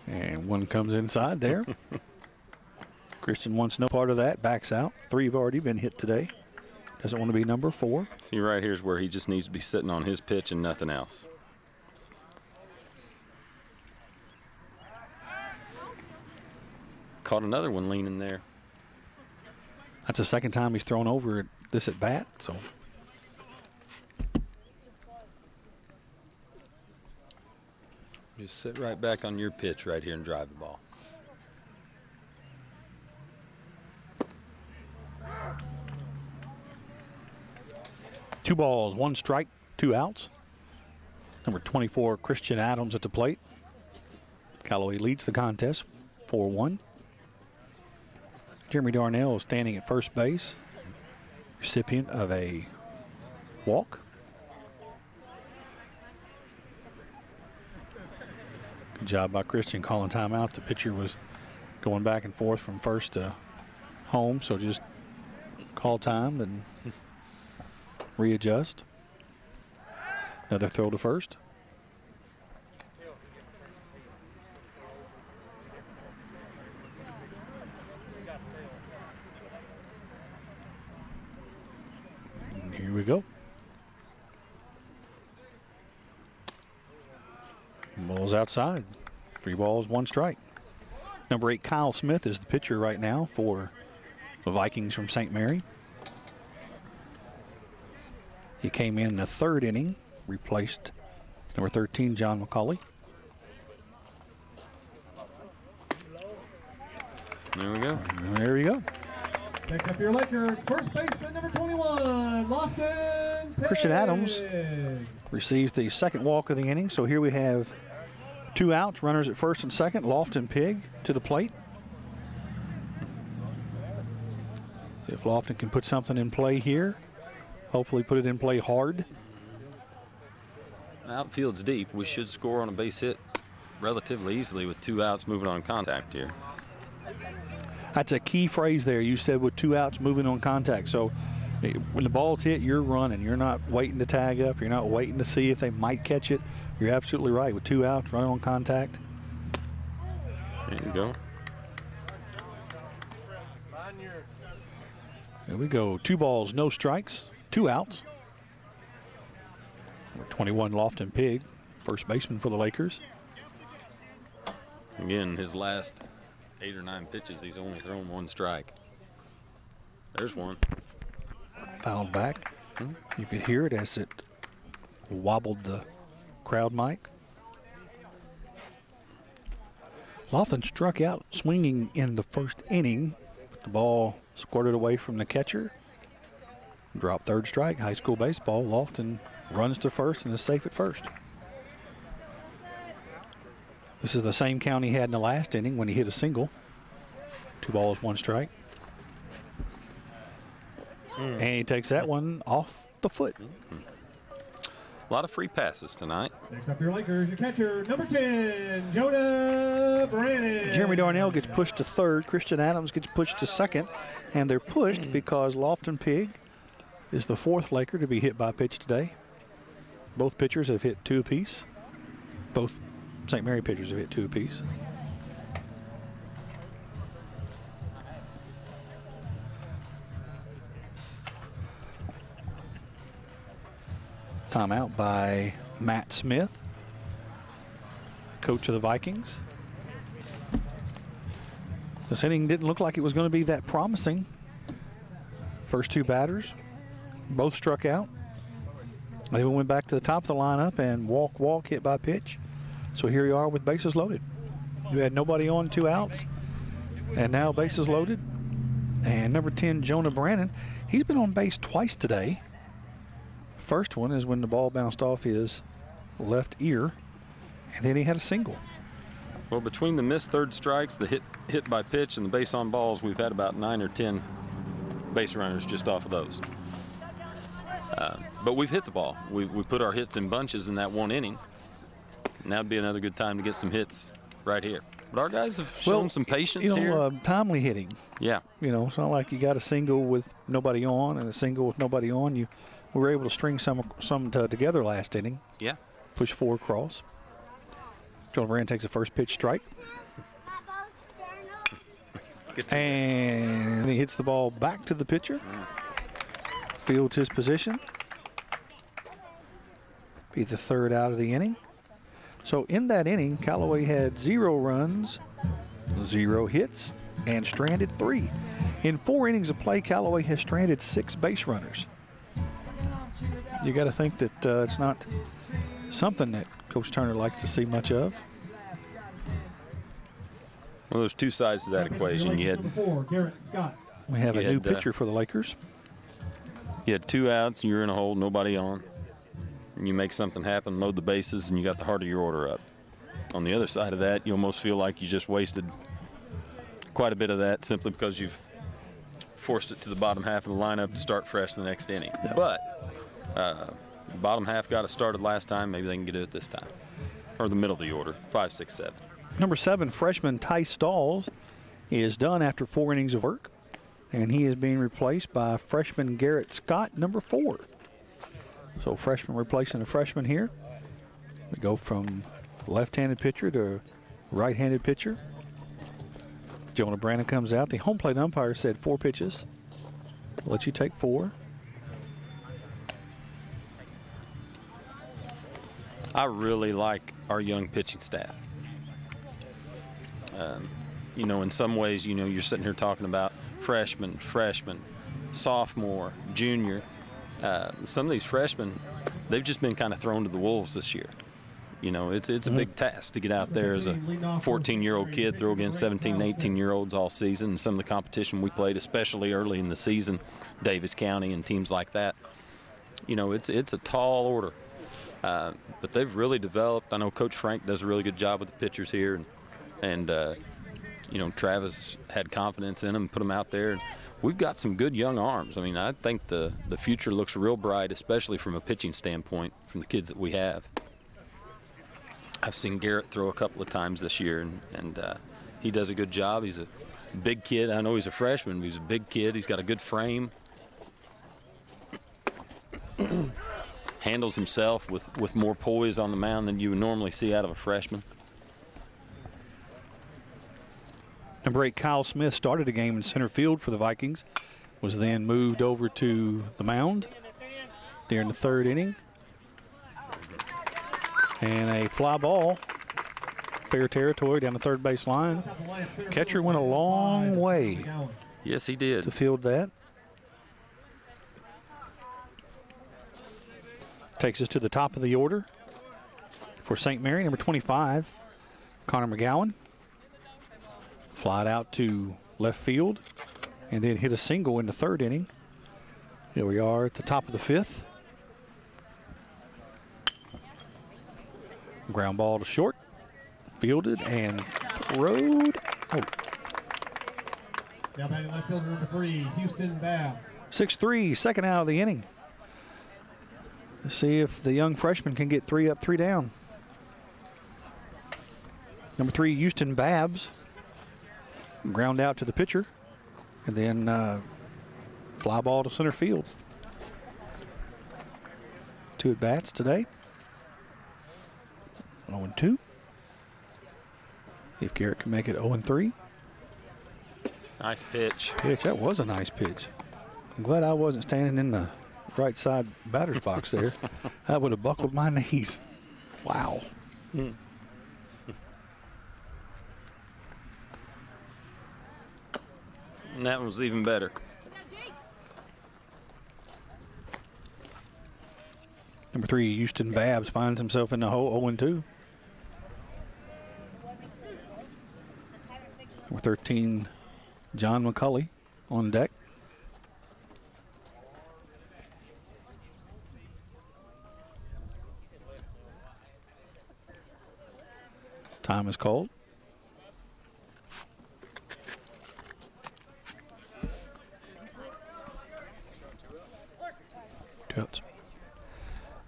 And one comes inside there. Christian wants no part of that, backs out. 3 have already been hit today. Doesn't want to be number 4. See, right here's where he just needs to be sitting on his pitch and nothing else. Caught another one leaning there. That's the second time he's thrown over this at bat, so. Just sit right back on your pitch right here and drive the ball. Two balls, 1 strike, 2 outs. Number 24, Christian Adams at the plate. Calloway leads the contest, 4-1. Jeremy Darnell is standing at first base, recipient of a walk. Good job by Christian calling timeout. The pitcher was going back and forth from first to home, so just call time and readjust. Another throw to first. And here we go. Ball's outside. 3 balls, 1 strike. Number 8, Kyle Smith is the pitcher right now for the Vikings from St. Mary. He came in the 3rd inning, replaced number 13, John McCauley. There we go. There we go. Next up, your Lakers, first baseman, number 21, Lofton. Pigg. Christian Adams receives the 2nd walk of the inning. So here we have 2 outs, runners at first and second. Lofton Pigg to the plate. See if Lofton can put something in play here. Hopefully put it in play hard. Outfield's deep. We should score on a base hit relatively easily with 2 outs moving on contact here. That's a key phrase there. You said with 2 outs moving on contact. So when the ball's hit, you're running. You're not waiting to tag up. You're not waiting to see if they might catch it. You're absolutely right. With 2 outs, running on contact. There you go. There we go. 2 balls, no strikes, 2 outs. Number 21, Lofton Pigg, first baseman for the Lakers. Again, his last 8 or 9 pitches, he's only thrown 1 strike. There's one. Fouled back. You could hear it as it wobbled the crowd mic. Lofton struck out swinging in the 1st inning. The ball squirted away from the catcher. Dropped 3rd strike. High school baseball. Lofton runs to first and is safe at first. This is the same count he had in the last inning when he hit a single. 2 balls, 1 strike. And he takes that one off the foot. A lot of free passes tonight. Next up, your Lakers, your catcher, number 10, Jonah Brannon. Jeremy Darnell gets pushed to 3rd. Christian Adams gets pushed to 2nd. And they're pushed because Lofton Pigg is the 4th Laker to be hit by a pitch today. Both pitchers have hit 2 apiece. Both St. Mary pitchers have hit 2 apiece. Timeout by Matt Smith, coach of the Vikings. This inning didn't look like it was going to be that promising. First 2 batters, both struck out. They went back to the top of the lineup and walk, hit by pitch. So here you are with bases loaded. You had nobody on, 2 outs, and now bases loaded. And number 10, Jonah Brannon, he's been on base twice today. First one is when the ball bounced off his left ear, and then he had a single. Well, between the missed 3rd strikes, the hit by pitch, and the base on balls, we've had about 9 or 10 base runners just off of those. But we've hit the ball. We put our hits in bunches in that 1 inning. And that'd be another good time to get some hits right here. But our guys have shown some patience here. Timely hitting. Yeah. It's not like you got a single with nobody on and a single with nobody on. We were able to string some together last inning. Yeah. Push 4 across. Jonah Brannon takes a first pitch strike. And he hits the ball back to the pitcher. fields his position. Be the third out of the inning. So in that inning, Callaway had 0 runs, 0 hits, and stranded 3. In 4 innings of play, Callaway has stranded 6 base runners. You got to think that it's not something that Coach Turner likes to see much of. Well, there's 2 sides to that equation. We have a new pitcher for the Lakers. You had 2 outs, and you're in a hole, nobody on. And you make something happen, load the bases, and you got the heart of your order up. On the other side of that, you almost feel like you just wasted quite a bit of that simply because you've forced it to the bottom half of the lineup to start fresh the next inning. Yeah. But the bottom half got it started last time. Maybe they can get it this time. Or the middle of the order, 5, 6, 7. Number 7, freshman Tice Stalls is done after 4 innings of work, and he is being replaced by freshman Garrett Scott, number 4. So freshman replacing a freshman here. We go from left-handed pitcher to right-handed pitcher. Jonah Brannon comes out. The home plate umpire said 4 pitches. I'll let you take 4. I really like our young pitching staff. You know, in some ways, you know, you're sitting here talking about freshman, sophomore, junior. Some of these freshmen, they've just been kind of thrown to the wolves this year. You know, it's a big task to get out there as a 14-year-old kid, throw against 17 and 18-year-olds all season. And some of the competition we played, especially early in the season, Davis County and teams like that. You know, it's a tall order. But they've really developed. I know Coach Frank does a really good job with the pitchers here. And you know, Travis had confidence in them, put them out there. We've got some good young arms. I mean, I think the future looks real bright, especially from a pitching standpoint, from the kids that we have. I've seen Garrett throw a couple of times this year, and he does a good job. He's a big kid. I know he's a freshman, but he's a big kid. He's got a good frame. Handles himself with more poise on the mound than you would normally see out of a freshman. Number 8, Kyle Smith started a game in center field for the Vikings, was then moved over to the mound during the 3rd inning. And a fly ball, fair territory down the 3rd base line. Catcher went a long way. Yes, he did. To field that. Takes us to the top of the order for St. Mary, number 25, Connor McGowan. Flied out to left field and then hit a single in the 3rd inning. Here we are at the top of the 5th. Ground ball to short. Fielded and throwed out. Now batting left fielder number 3, Houston Babb. 6-3, 2nd out of the inning. Let's see if the young freshman can get 3 up, 3 down. Number 3, Houston Babbs. Ground out to the pitcher, and then fly ball to center field. 2 at bats today. 0-2. If Garrett can make it 0-3. Nice pitch. That was a nice pitch. I'm glad I wasn't standing in the right side batter's box there. I would have buckled my knees. Wow. And that was even better. Number 3, Houston Babbs finds himself in the hole, 0-2. Number 13, John McCauley on deck. Time is called.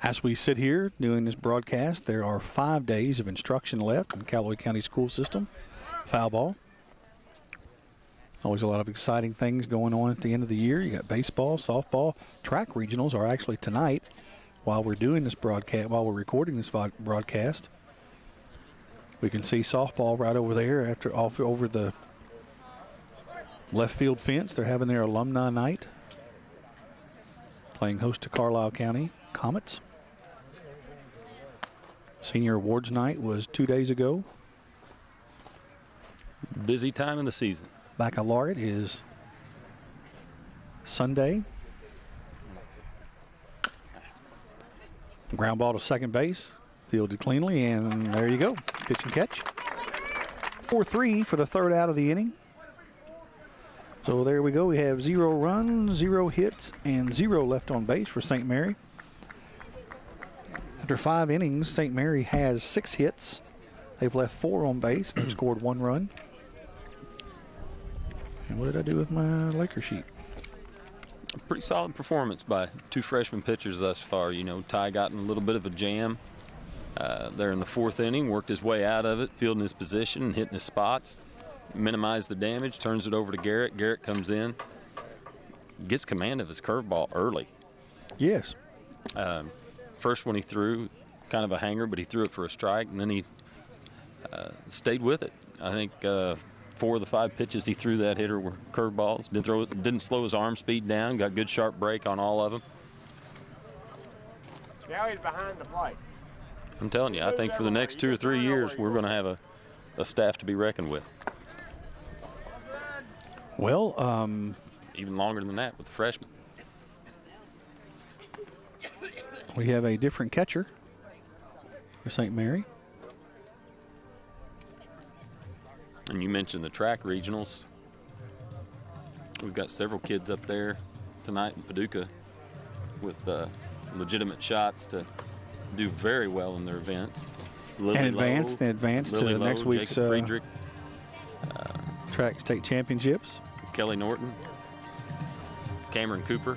As we sit here doing this broadcast, there are 5 days of instruction left in the Callaway County school system. Foul ball. Always a lot of exciting things going on at the end of the year. You got baseball, softball. Track regionals are actually tonight while we're doing this broadcast, while we're recording this broadcast. We can see softball right over there over the left field fence. They're having their alumni night. playing host to Calloway County Comets. Senior Awards Night was 2 days ago. Busy time in the season. Baccalaureate is Sunday. Ground ball to second base. Fielded cleanly, and there you go. Pitch and catch. 4-3 for the third out of the inning. So there we go. We have 0 runs, 0 hits, and 0 left on base for St. Mary. After 5 innings, St. Mary has 6 hits. They've left 4 on base, and they've scored 1 run. And what did I do with my Laker sheet? A pretty solid performance by 2 freshman pitchers thus far. You know, Ty got in a little bit of a jam there in the 4th inning, worked his way out of it, fielding his position and hitting his spots, minimized the damage, turns it over to Garrett. Garrett comes in, gets command of his curveball early. Yes. First one he threw, kind of a hanger, but he threw it for a strike, and then he stayed with it. I think 4 of the 5 pitches he threw that hitter were curveballs. Didn't slow his arm speed down. Got good sharp break on all of them. Now he's behind the plate. I'm telling you, I think for the next 2 or 3 years, we're going to have a staff to be reckoned with. Well, even longer than that with the freshmen. we have a different catcher for St. Mary. And you mentioned the track regionals. We've got several kids up there tonight in Paducah with legitimate shots to do very well in their events. And advance to Lily next Lowe, week's Jacob Friedrich, track state championships. Kelly Norton, Cameron Cooper.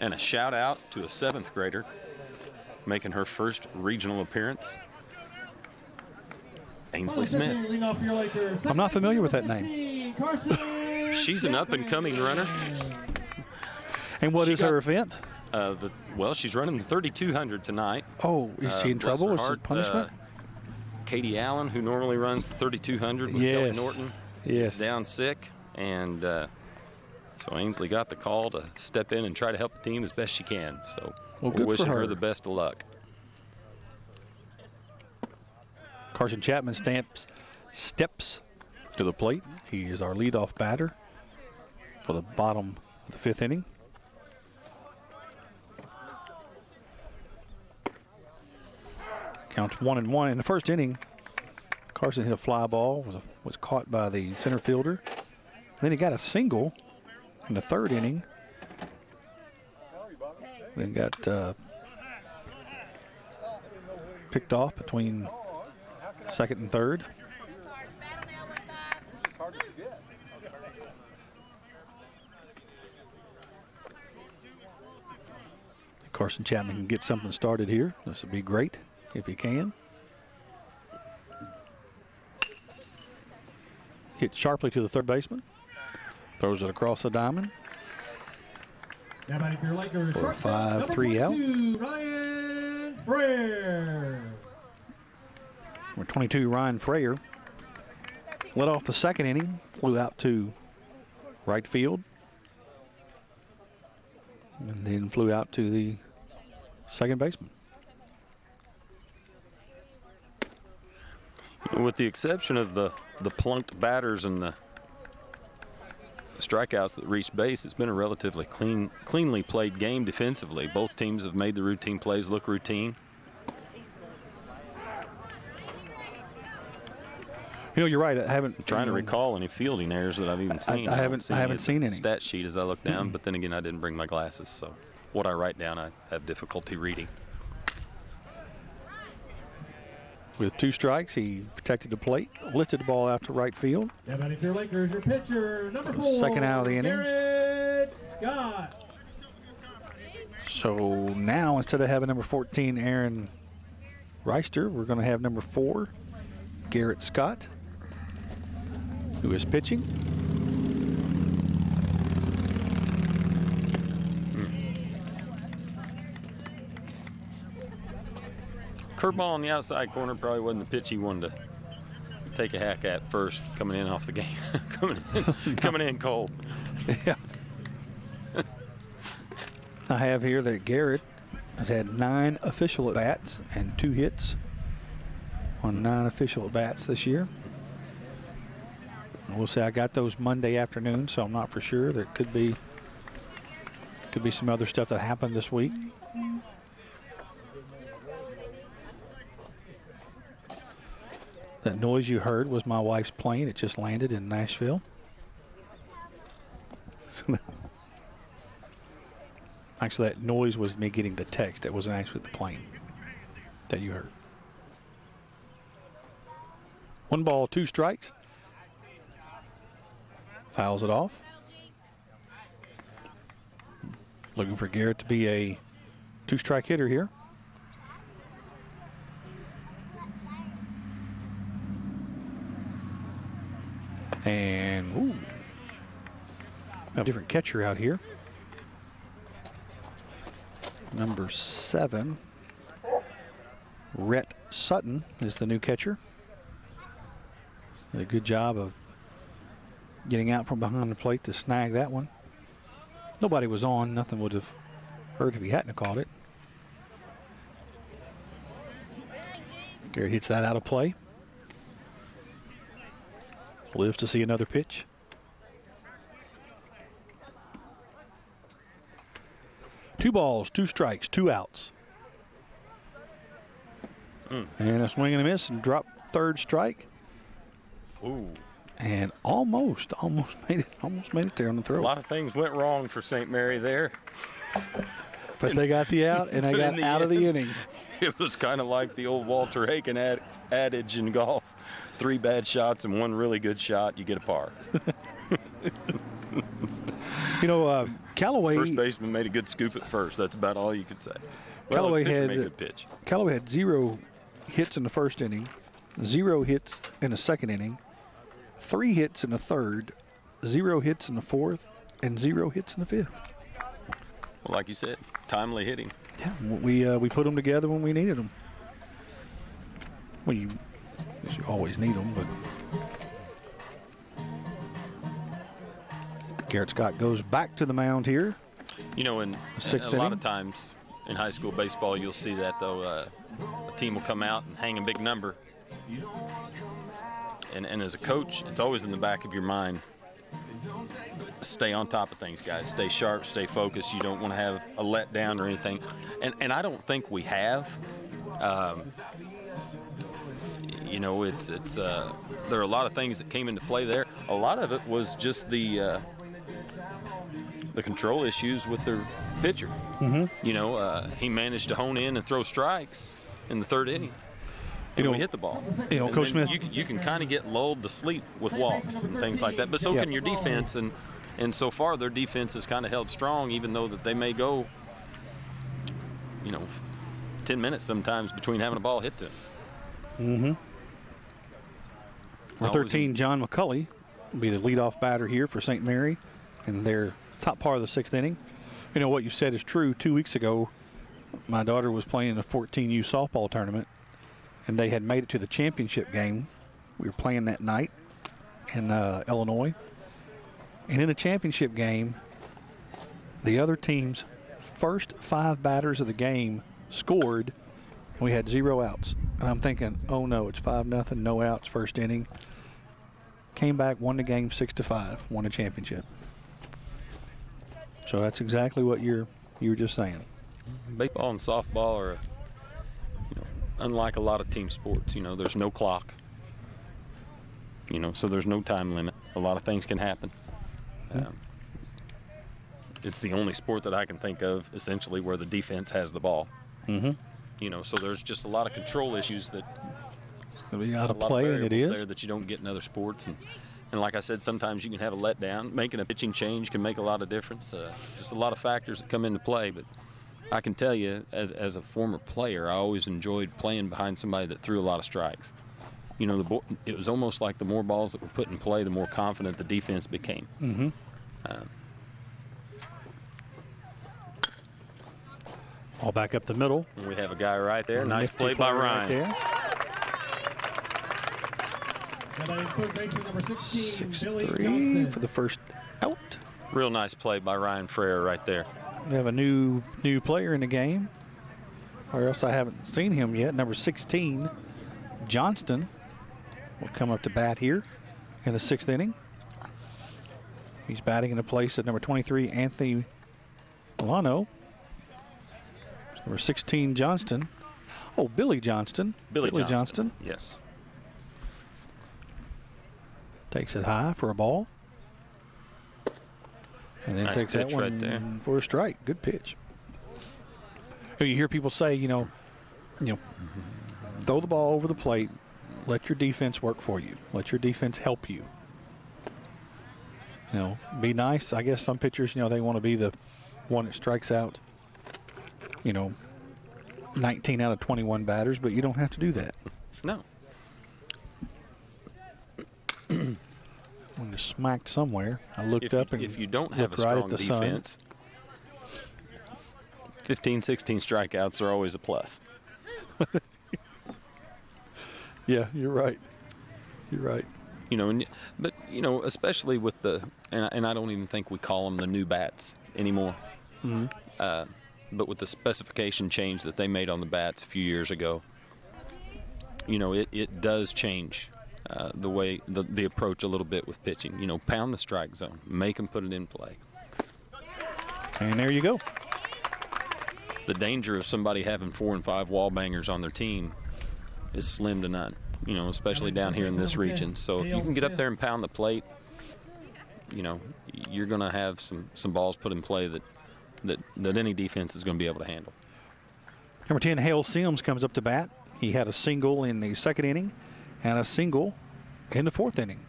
And a shout out to a 7th grader making her first regional appearance, Ainsley Smith. I'm not familiar with that name. Carson. She's an up-and-coming runner. And what is her event? Well, she's running the 3,200 tonight. Oh, is she in Bless trouble? her Is this heart, punishment? Katie Allen, who normally runs the 3,200 with Kelly Norton, is down sick, and so Ainsley got the call to step in and try to help the team as best she can. So we're wishing her the best of luck. Carson Chapman steps to the plate. He is our leadoff batter for the bottom of the 5th inning. Counts 1-1. In the first inning, Carson hit a fly ball, was caught by the center fielder. Then he got a single in the 3rd inning. Then got picked off between 2nd and 3rd. Carson Chapman can get something started here. This would be great if he can. Hit sharply to the 3rd baseman. Throws it across the diamond. For a 5-3 out. Ryan Fraher. Number 22, Ryan Fraher, led off the 2nd inning, flew out to right field, and then flew out to the 2nd baseman. With the exception of the plunked batters and the strikeouts that reached base, it's been a relatively cleanly played game defensively. Both teams have made the routine plays look routine. You know, you're right. I'm trying to recall any fielding errors that I've even seen. I haven't seen any stat sheet as I look down, but then again, I didn't bring my glasses, so what I write down, I have difficulty reading. With 2 strikes, he protected the plate, lifted the ball out to right field. Your Lakers, your pitcher, number 4. 2nd out of the inning. Garrett Scott. So now, instead of having number 14, Aaron Rister, we're going to have number 4, Garrett Scott, who is pitching. Curveball on the outside corner probably wasn't the pitch he wanted to take a hack at first, coming in off the game, coming in cold. Yeah. I have here that Garrett has had 9 official at-bats and 2 hits on 9 official at-bats this year. We'll say I got those Monday afternoon, so I'm not for sure. There could be some other stuff that happened this week. That noise you heard was my wife's plane. It just landed in Nashville. Actually, that noise was me getting the text. That wasn't actually the plane that you heard. 1 ball, 2 strikes. Fouls it off. Looking for Garrett to be a 2-strike hitter here. And, ooh, a different catcher out here. Number 7, Rhett Sutton is the new catcher. Did a good job of getting out from behind the plate to snag that one. Nobody was on. Nothing would have hurt if he hadn't caught it. Gary hits that out of play. Lives to see another pitch. Two balls, 2 strikes, 2 outs. And a swing and a miss and drop 3rd strike. Ooh. And almost made it there on the throw. A lot of things went wrong for St. Mary there. But they got the out, and they got out of the inning. It was kind of like the old Walter Hagen adage in golf. 3 bad shots and 1 really good shot, you get a par. Calloway. First baseman made a good scoop at first. That's about all you could say. Well, Calloway made a good pitch. Calloway had 0 hits in the first inning, 0 hits in the second inning, 3 hits in the third, 0 hits in the fourth, and 0 hits in the fifth. Well, like you said, timely hitting. Yeah, we put them together when we needed them. Well, you always need them, but Garrett Scott goes back to the mound here. You know, and a lot of times in high school baseball, you'll see that, though. A team will come out and hang a big number. And as a coach, it's always in the back of your mind, stay on top of things, guys. Stay sharp, stay focused. You don't want to have a letdown or anything. And I don't think we have. There are a lot of things that came into play there. A lot of it was just the control issues with their pitcher. Mm-hmm. He managed to hone in and throw strikes in the 3rd inning. And we hit the ball. Coach Smith, you can kind of get lulled to sleep with walks and things like that. But so can your defense. And so far, their defense has kind of held strong, even though that they may go, 10 minutes sometimes between having a ball hit to them. Mm-hmm. Number 13, John McCauley, will be the leadoff batter here for St. Mary in their top part of the 6th inning. What you said is true. 2 weeks ago, my daughter was playing in a 14U softball tournament, and they had made it to the championship game. We were playing that night in Illinois. And in the championship game, the other team's first 5 batters of the game scored, and we had 0 outs. And I'm thinking, oh no, it's 5-0, no outs, first inning. Came back, won the game 6-5, won the championship. So that's exactly what you were just saying. Baseball and softball are, unlike a lot of team sports. There's no clock. So there's no time limit. A lot of things can happen. It's the only sport that I can think of, essentially, where the defense has the ball. Mm-hmm. So there's just a lot of control issues that be out of play, and it is there that you don't get in other sports. And like I said, sometimes you can have a letdown. Making a pitching change can make a lot of difference. Just a lot of factors that come into play. But I can tell you, as a former player, I always enjoyed playing behind somebody that threw a lot of strikes. It was almost like the more balls that were put in play, the more confident the defense became. Mm-hmm. All back up the middle. We have a guy right there. Nice play by Ryan. Right there. Third baseman number 16, Billy 6-3 Johnston. for the first out. Real nice play by Ryan Fraher right there. We have a new player in the game, or else I haven't seen him yet. Number 16, Johnston, will come up to bat here in the 6th inning. He's batting in the place of number 23, Anthony Milliano. Number 16, Johnston. Oh, Billy Johnston. Billy Johnston. Yes. Takes it high for a ball. And then Nice takes that pitch one right there. for a strike. Good pitch. You hear people say, throw the ball over the plate. Let your defense work for you. Let your defense help you. Be nice. I guess some pitchers, they want to be the one that strikes out, 19 out of 21 batters, but you don't have to do that. No. When you smacked somewhere, I looked up and if you don't have a looked right strong at the defense, 15, 16 strikeouts are always a plus. Yeah, you're right. You're right. But especially with and I don't even think we call them the new bats anymore. Mm-hmm. But with the specification change that they made on the bats a few years ago, it does change the way the approach a little bit with pitching. Pound the strike zone, make them put it in play. And there you go. The danger of somebody having 4 and 5 wall bangers on their team is slim to none. Especially down here in this region. So if you can get up there and pound the plate, you're going to have some balls put in play that any defense is going to be able to handle. Number 10, Hale Sims comes up to bat. He had a single in the 2nd inning and a single in the 4th inning.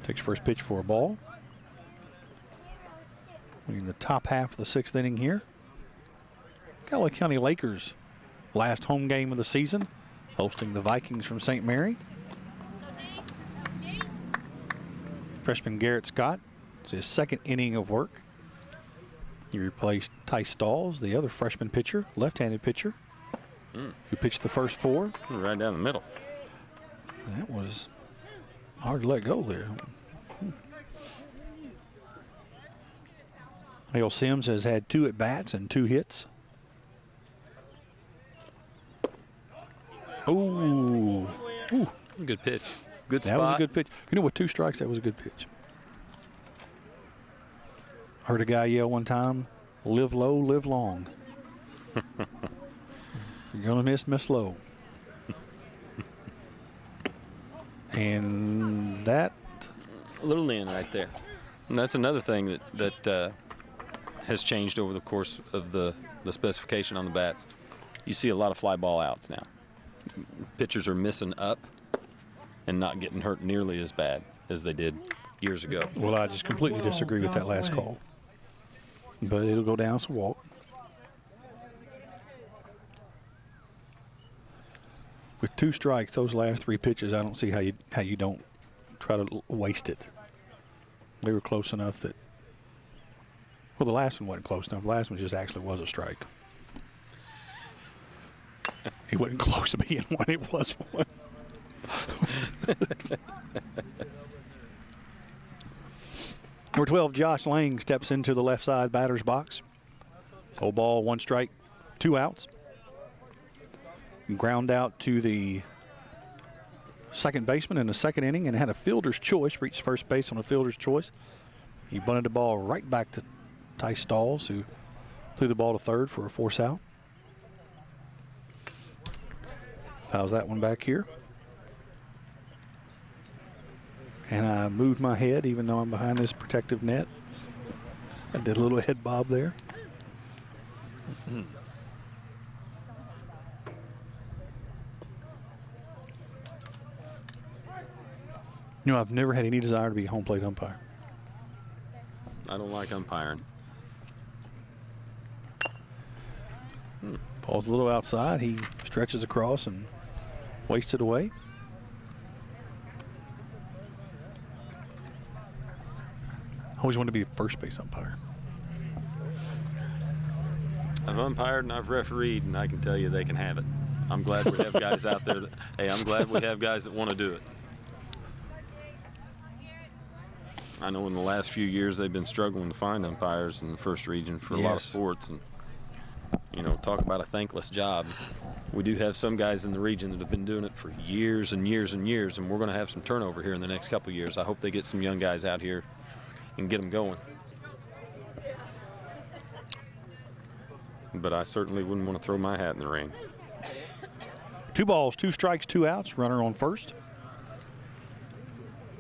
Takes first pitch for a ball. We're in the top half of the 6th inning here. Calloway County Lakers, last home game of the season, hosting the Vikings from St. Mary. Freshman Garrett Scott, it's his 2nd inning of work. He replaced Ty Stalls, the other freshman pitcher, left-handed pitcher, who pitched the first 4. Right down the middle. That was hard to let go there. Hale Sims has had 2 at-bats and 2 hits. Ooh. Good pitch. Good spot. That was a good pitch. With 2 strikes, that was a good pitch. Heard a guy yell one time, live low, live long. You're going to miss low. And that. A little in right there. And that's another thing that has changed over the course of the specification on the bats. You see a lot of fly ball outs now. Pitchers are missing up and not getting hurt nearly as bad as they did years ago. Well, I just completely disagree with that last call. But it'll go down as a walk. With 2 strikes, those last 3 pitches, I don't see how you don't try to waste it. They were close enough that. Well, the last one wasn't close enough. The last one just actually was a strike. He wasn't close to being one. It was one. Number 12, Josh Lang steps into the left side batter's box. 0 ball, 1 strike, 2 outs. Ground out to the second baseman in the 2nd inning and had a fielder's choice, reached first base on a fielder's choice. He bunted the ball right back to Ty Stalls, who threw the ball to 3rd for a force out. Fouls that one back here. And I moved my head even though I'm behind this protective net. I did a little head bob there. I've never had any desire to be a home plate umpire. I don't like umpiring. Ball's a little outside. He stretches across and wastes it away. I always wanted to be a first base umpire. I've umpired and I've refereed, and I can tell you they can have it. I'm glad we have guys out there I'm glad we have guys that want to do it. I know in the last few years they've been struggling to find umpires in the first region for a lot of sports. And, you know, talk about a thankless job. We do have some guys in the region that have been doing it for years and years and years, and we're going to have some turnover here in the next couple of years. I hope they get some young guys out here and get them going. But I certainly wouldn't want to throw my hat in the ring. 2 balls, 2 strikes, 2 outs. Runner on first.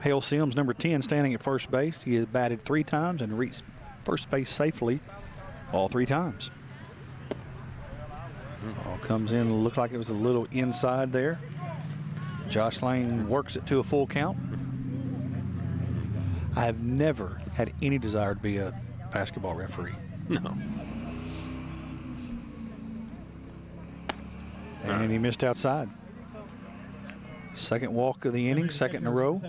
Hale Sims, number 10, standing at first base. He has batted 3 times and reached first base safely all 3 times. Ball comes in, looked like it was a little inside there. Josh Lane works it to a full count. I have never had any desire to be a basketball referee. No. And he missed outside. Second walk of the inning, second in a row.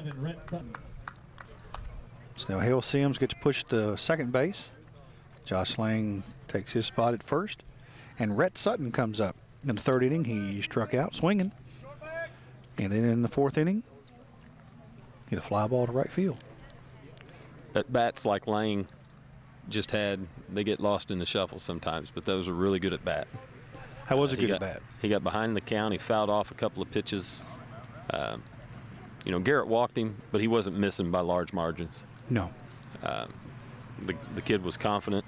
So now Hale Sims gets pushed to second base. Josh Lang takes his spot at first. And Rhett Sutton comes up. In the 3rd inning, he struck out swinging. And then in the 4th inning, hit a fly ball to right field. At bats like Lang just had, they get lost in the shuffle sometimes, but those are really good at bat. How was it good at bat? He got behind the count. He fouled off a couple of pitches. You know, Garrett walked him, but he wasn't missing by large margins. No. The kid was confident.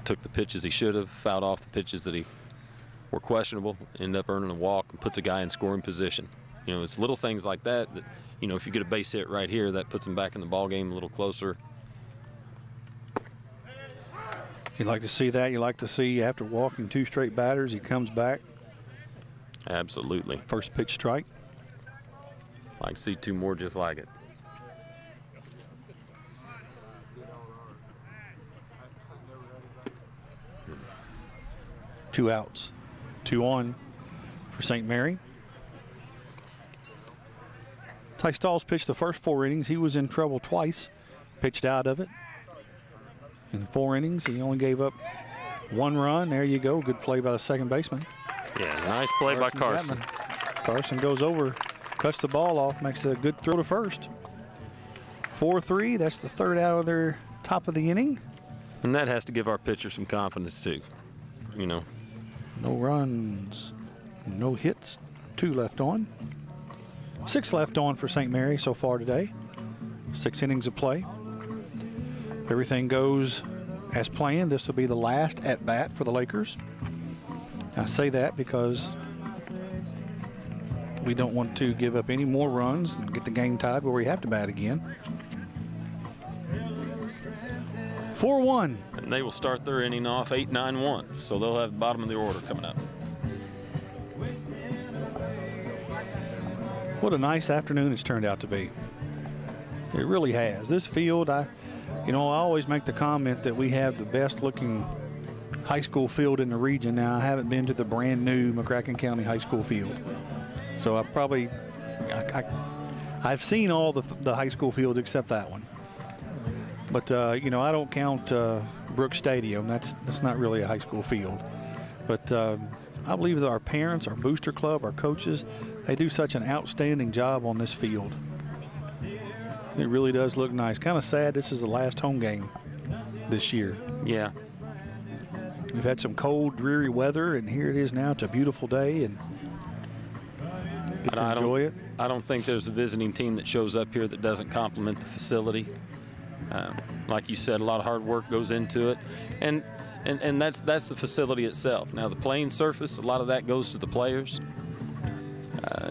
Took the pitches he should have, fouled off the pitches that were questionable, ended up earning a walk, and puts a guy in scoring position. You know, it's little things like that that, you know, if you get a base hit right here, that puts him back in the ball game a little closer. You like to see that. You like to see after walking 2 straight batters, he comes back. Absolutely. First pitch strike. Like to see 2 more just like it. Two outs. 2 on for St. Mary. Ty Stahls pitched the first 4 innings. He was in trouble twice. Pitched out of it. In 4 innings, he only gave up 1 run. There you go. Good play by the second baseman. Yeah, nice play by Carson. Chapman. Carson goes over, cuts the ball off, makes a good throw to first. 4-3. That's the 3rd out of their top of the inning. And that has to give our pitcher some confidence, too. You know. No runs, no hits, 2 left on. 6 left on for St. Mary so far today. 6 innings of play. If everything goes as planned, this will be the last at-bat for the Lakers. I say that because we don't want to give up any more runs and get the game tied where we have to bat again. 4-1. And they will start their inning off 8-9-1, so they'll have the bottom of the order coming up. What a nice afternoon it's turned out to be. It really has. This field, I always make the comment that we have the best looking high school field in the region. Now, I haven't been to the brand new McCracken County High School field. So I've seen all the high school fields except that one. But, I don't count Brooks Stadium. That's not really a high school field. But I believe that our parents, our booster club, our coaches, they do such an outstanding job on this field. It really does look nice. Kind of sad this is the last home game this year. Yeah. We've had some cold, dreary weather, and here it is now. It's a beautiful day, and get to enjoy it. I don't think there's a visiting team that shows up here that doesn't compliment the facility. Like you said, a lot of hard work goes into it, and that's the facility itself. Now, the playing surface, a lot of that goes to the players.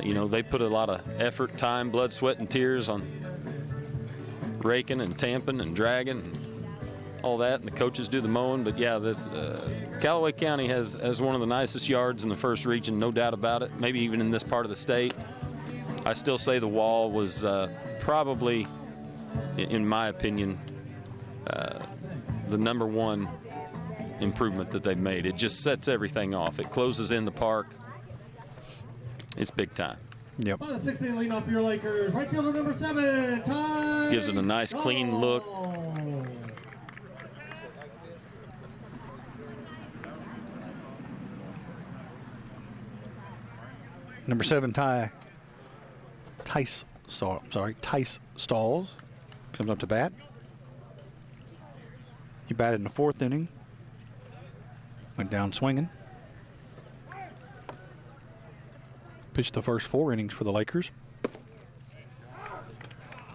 They put a lot of effort, time, blood, sweat, and tears on raking and tamping and dragging and all that, and the coaches do the mowing. But yeah, Calloway County has one of the nicest yards in the first region, no doubt about it, maybe even in this part of the state. I still say the wall was probably, in my opinion, the #1 improvement that they've made. It just sets everything off. It closes in the park. It's big time. Yep. On the 6th inning leading off your Lakers, right fielder number 7, Ty. Gives it a nice clean look. Number 7, Tice Stalls. Comes up to bat. He batted in the 4th inning. Went down swinging. Pitched the first 4 innings for the Lakers.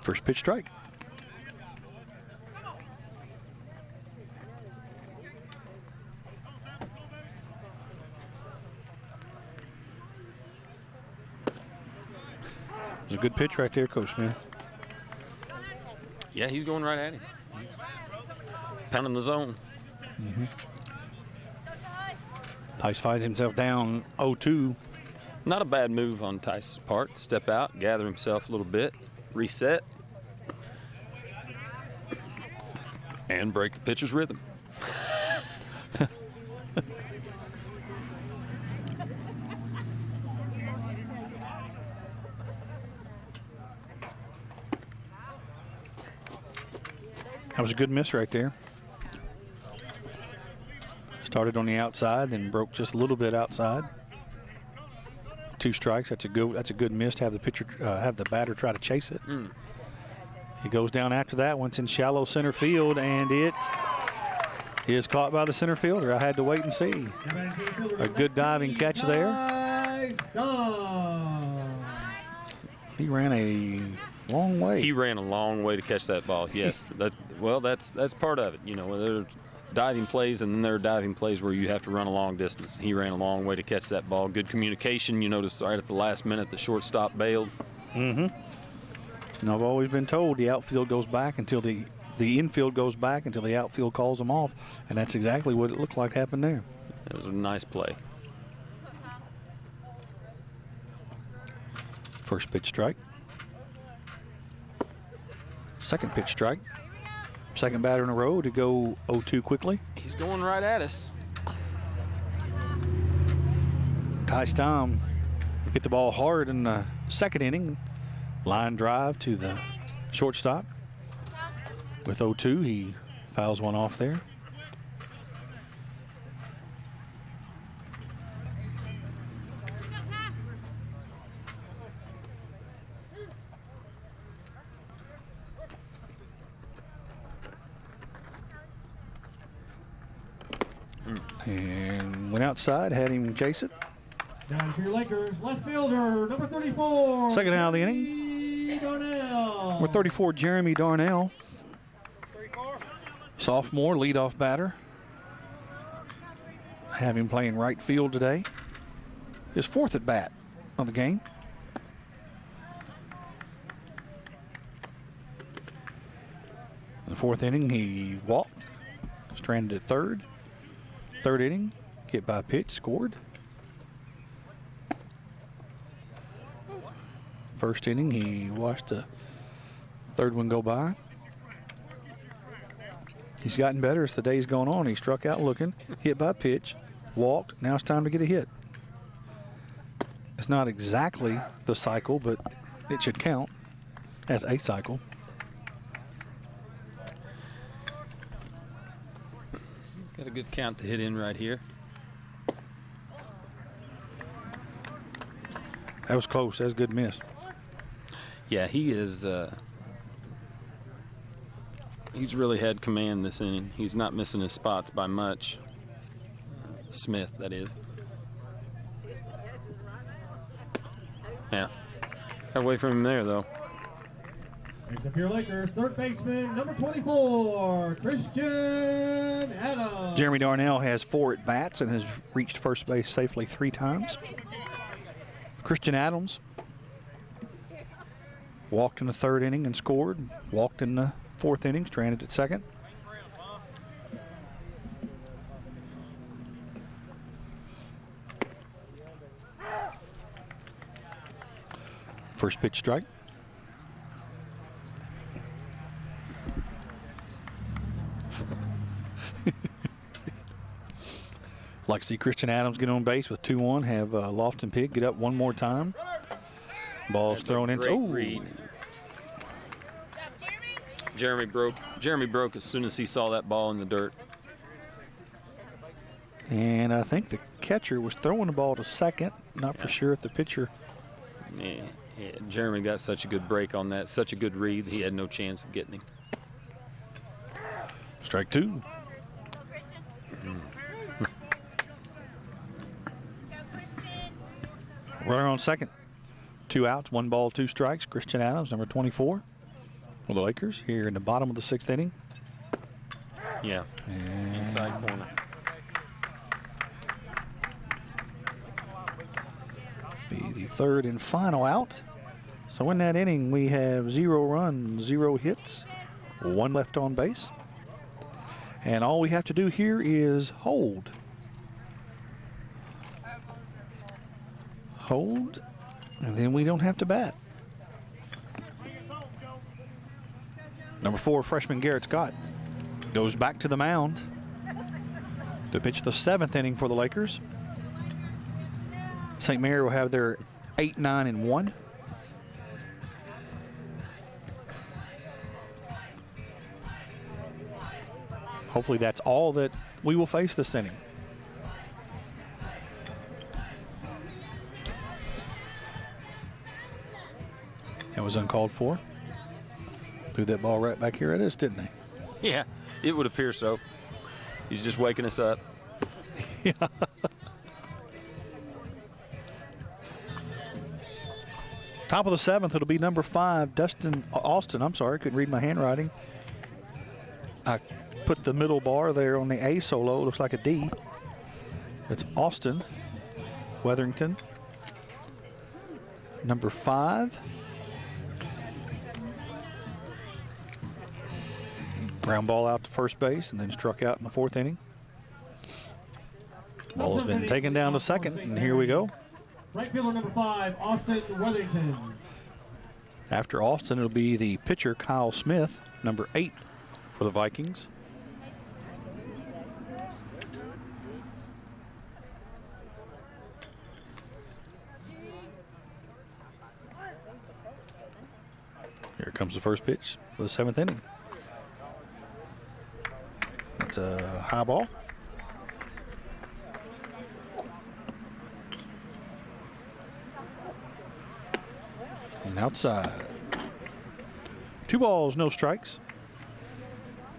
First pitch strike. It was a good pitch right there, Coach Smith. Yeah, he's going right at him. Pounding the zone. Tice finds himself down 0-2. Not a bad move on Tice's part. Step out, gather himself a little bit, reset, and break the pitcher's rhythm. That was a good miss right there. Started on the outside, then broke just a little bit outside. 2 strikes. That's a good miss to have the pitcher, have the batter try to chase it. He goes down after that. Once in shallow center field, and it is caught by the center fielder. I had to wait and see. A good diving catch there. He ran a long way. He ran a long way to catch that ball. Yes. That's part of it. You know, there's diving plays, and then there are diving plays where you have to run a long distance. He ran a long way to catch that ball. Good communication. You notice right at the last minute the shortstop bailed. And I've always been told the outfield goes back until the infield goes back until the outfield calls them off, and that's exactly what it looked like happened there. It was a nice play. First pitch strike. Second pitch strike. Second batter in a row to go 0-2 quickly. He's going right at us. Tice Tom hit the ball hard in the 2nd inning. Line drive to the shortstop. With 0-2, he fouls one off there. And went outside, had him chase it. Down for your Lakers, left fielder, number 34. Second out of the inning. Darnell. Number 34, Jeremy Darnell. Sophomore, leadoff batter. Have him playing right field today. His 4th at bat of the game. In the 4th inning, he walked, stranded at 3rd. 3rd inning, hit by pitch, scored. 1st inning, he watched the 3rd one go by. He's gotten better as the day's gone on. He struck out looking, hit by pitch, walked. Now it's time to get a hit. It's not exactly the cycle, but it should count as a cycle. Got a good count to hit in right here. That was close. That was a good miss. Yeah, he is. He's really had command this inning. He's not missing his spots by much. Smith, that is. Yeah. Got away from him there, though. Next up your Lakers, 3rd baseman, number 24, Christian Adams. Jeremy Darnell has 4 at-bats and has reached first base safely 3 times. Christian Adams walked in the 3rd inning and scored. Walked in the 4th inning, stranded at 2nd. First pitch strike. Like to see Christian Adams get on base with 2-1, have Lofton Pigg get up one more time. Ball's thrown in. Read. Jeremy broke as soon as he saw that ball in the dirt. And I think the catcher was throwing the ball to 2nd. Not for sure if the pitcher. Yeah. Yeah, Jeremy got such a good break on that, such a good read, he had no chance of getting him. Strike two. Runner on second. 2 outs, 1 ball, 2 strikes. Christian Adams, number 24 for the Lakers here in the bottom of the 6th inning. Yeah, inside corner. Be the 3rd and final out. So in that inning, we have 0 runs, 0 hits, 1 left on base. And all we have to do here is hold. Hold, and then we don't have to bat. Number 4, freshman Garrett Scott goes back to the mound to pitch the 7th inning for the Lakers. St. Mary will have their 8, 9, and 1. Hopefully that's all that we will face this inning. That was uncalled for. Threw that ball right back here at us, didn't he? Yeah, it would appear so. He's just waking us up. Yeah. Top of the 7th, it'll be number 5, Austin. I'm sorry, couldn't read my handwriting. I put the middle bar there on the A solo. It looks like a D. It's Austin Weatherington. Number 5. Ground ball out to first base and then struck out in the 4th inning. Ball has been taken down to second, and here we go. Right fielder number 5, Austin Weatherington. After Austin, it'll be the pitcher, Kyle Smith, number 8 for the Vikings. Here comes the first pitch for the 7th inning. It's a high ball. And outside. 2 balls, no strikes.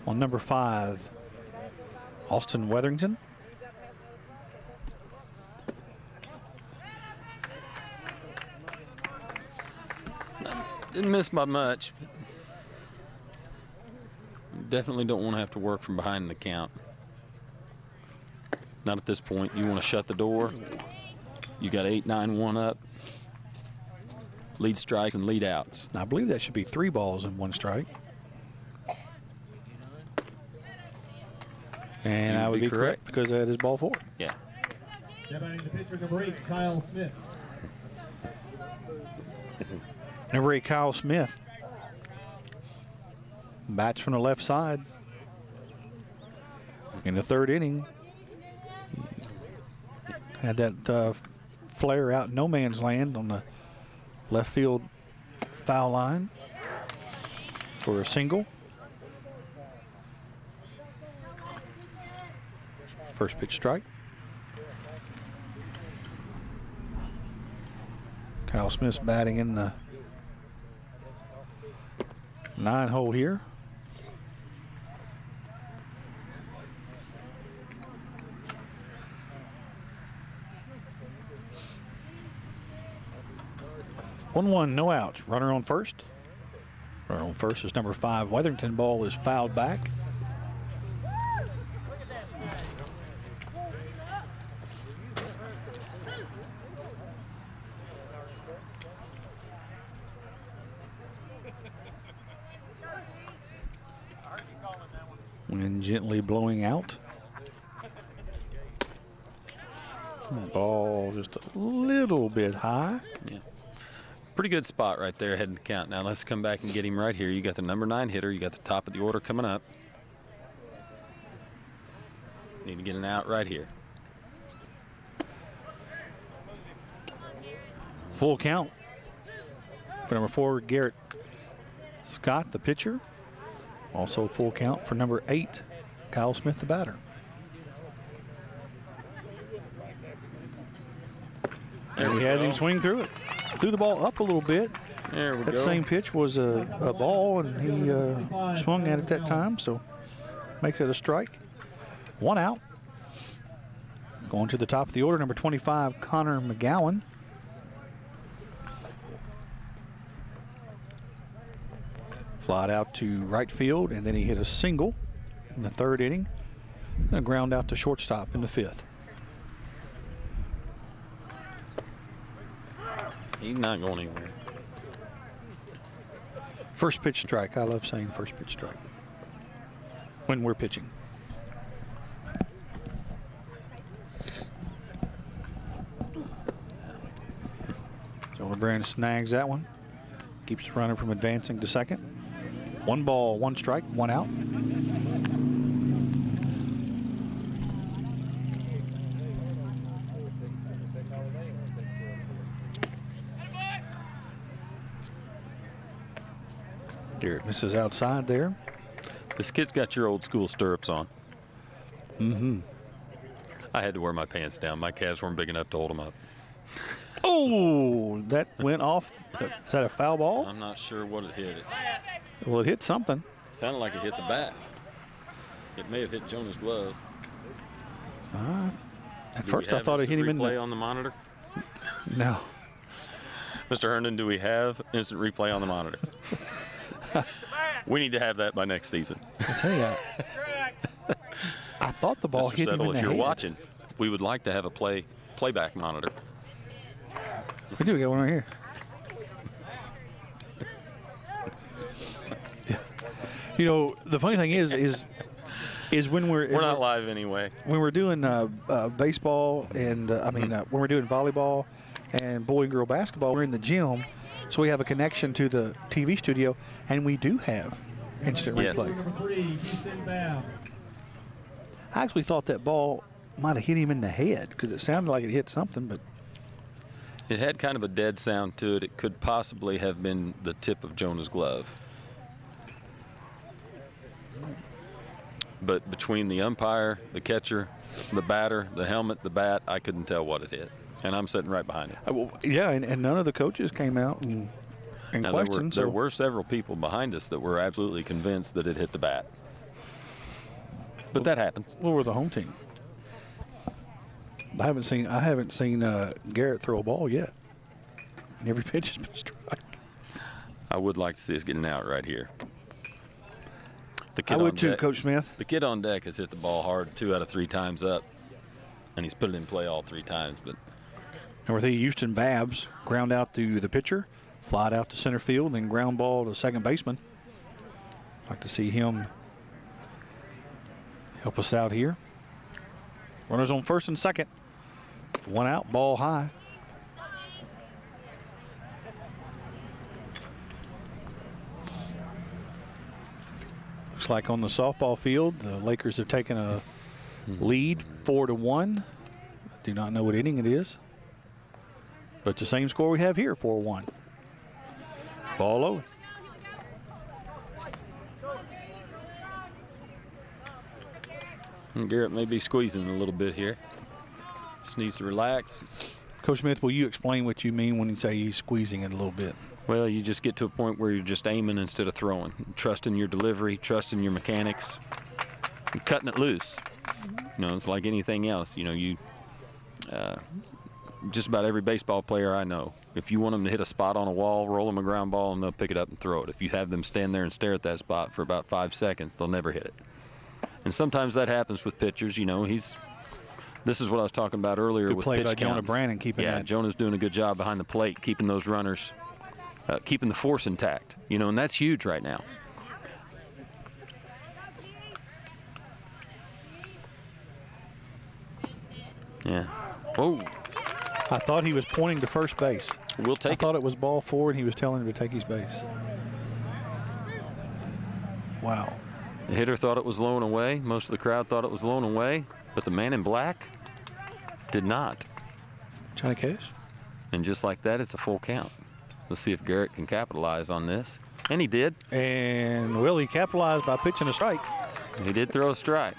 On number 5, Austin Weatherington. Didn't miss by much. Definitely don't want to have to work from behind the count. Not at this point. You want to shut the door. You got 8, 9, 1 up. Lead strikes and lead outs. I believe that should be 3 balls and 1 strike. And I would be correct because that is ball 4. Yeah. Debuting the pitcher number 8, Kyle Smith. Number 8, Kyle Smith. Bats from the left side. In the 3rd inning, had that flare out in no man's land on the left field foul line for a single. First pitch strike. Kyle Smith's batting in the 9 hole here. One, no outs. Runner on first. Runner on first is number 5. Weatherington. Ball is fouled back. Wind gently blowing out. Ball just a little bit high. Yeah. Pretty good spot right there heading the count. Now let's come back and get him right here. You got the number 9 hitter. You got the top of the order coming up. Need to get an out right here. Full count for number 4, Garrett Scott, the pitcher. Also full count for number 8, Kyle Smith, the batter. And he has him swing through it. Threw the ball up a little bit. There we go. That same pitch was a ball, and he swung at it that time, so makes it a strike. 1 out. Going to the top of the order, number 25, Connor McGowan. Flied out to right field, and then he hit a single in the 3rd inning. And a ground out to shortstop in the 5th. He's not going anywhere. First pitch strike. I love saying first pitch strike when we're pitching. So Brannon snags that one. Keeps the runner from advancing to second. 1 ball, 1 strike, 1 out. Garrett misses outside there. This kid's got your old school stirrups on. Mm-hmm. I had to wear my pants down. My calves weren't big enough to hold them up. Oh, that went off. Is that a foul ball? I'm not sure what it hit. Well, it hit something. Sounded like it hit the bat. It may have hit Jonah's glove. At first, I thought it hit him in the replay on the monitor. No. Mr. Herndon, do we have instant replay on the monitor? We need to have that by next season. I tell you, I thought the ball Mr. hit him Settle, in the if you're head. watching, we would like to have a playback monitor. We do. We got one right here. Yeah. You know, the funny thing is when we're not live anyway. When we're doing baseball and when we're doing volleyball and boy and girl basketball, we're in the gym, so we have a connection to the TV studio, and we do have instant replay. Number 3, Houston Bound. I actually thought that ball might have hit him in the head because it sounded like it hit something, but It had kind of a dead sound to it. It could possibly have been the tip of Jonah's glove. But between the umpire, the catcher, the batter, the helmet, the bat, I couldn't tell what it hit. And I'm sitting right behind it. yeah, and none of the coaches came out and Now, questioned. there were several people behind us that were absolutely convinced that it hit the bat. But that happens. What were the home team? I haven't seen Garrett throw a ball yet. And every pitch has been strike. I would like to see us getting out right here. I would too, Coach Smith. The kid on deck has hit the ball hard 2 out of 3 times up, and he's put it in play all 3 times. But Number 3, Houston Babs, ground out to the pitcher, flied out to center field, then ground ball to second baseman. Like to see him help us out here. Runners on first and second. 1 out, ball high. Looks like on the softball field, the Lakers have taken a lead 4-1. Do not know what inning it is. But the same score we have here, 4-1. Ball low. And Garrett may be squeezing a little bit here. Just needs to relax. Coach Smith, will you explain what you mean when you say he's squeezing it a little bit? Well, you just get to a point where you're just aiming instead of throwing. Trusting your delivery, trusting your mechanics, and cutting it loose. You know, it's like anything else. You know, just about every baseball player I know, if you want them to hit a spot on a wall, roll them a ground ball, and they'll pick it up and throw it. If you have them stand there and stare at that spot for about 5 seconds, they'll never hit it. And sometimes that happens with pitchers. You know, this is what I was talking about earlier Good with play pitch by Jonah counts. Brannon keeping that. Jonah's doing a good job behind the plate, keeping those runners, keeping the force intact. You know, and that's huge right now. Yeah. Oh. I thought he was pointing to first base. We'll take I thought it was ball forward, and he was telling him to take his base. Wow. The hitter thought it was low and away. Most of the crowd thought it was low and away, but the man in black did not. Johnny Cash? And just like that, it's a full count. Let's see if Garrett can capitalize on this. And he did. And, well, he capitalized by pitching a strike. He did throw a strike.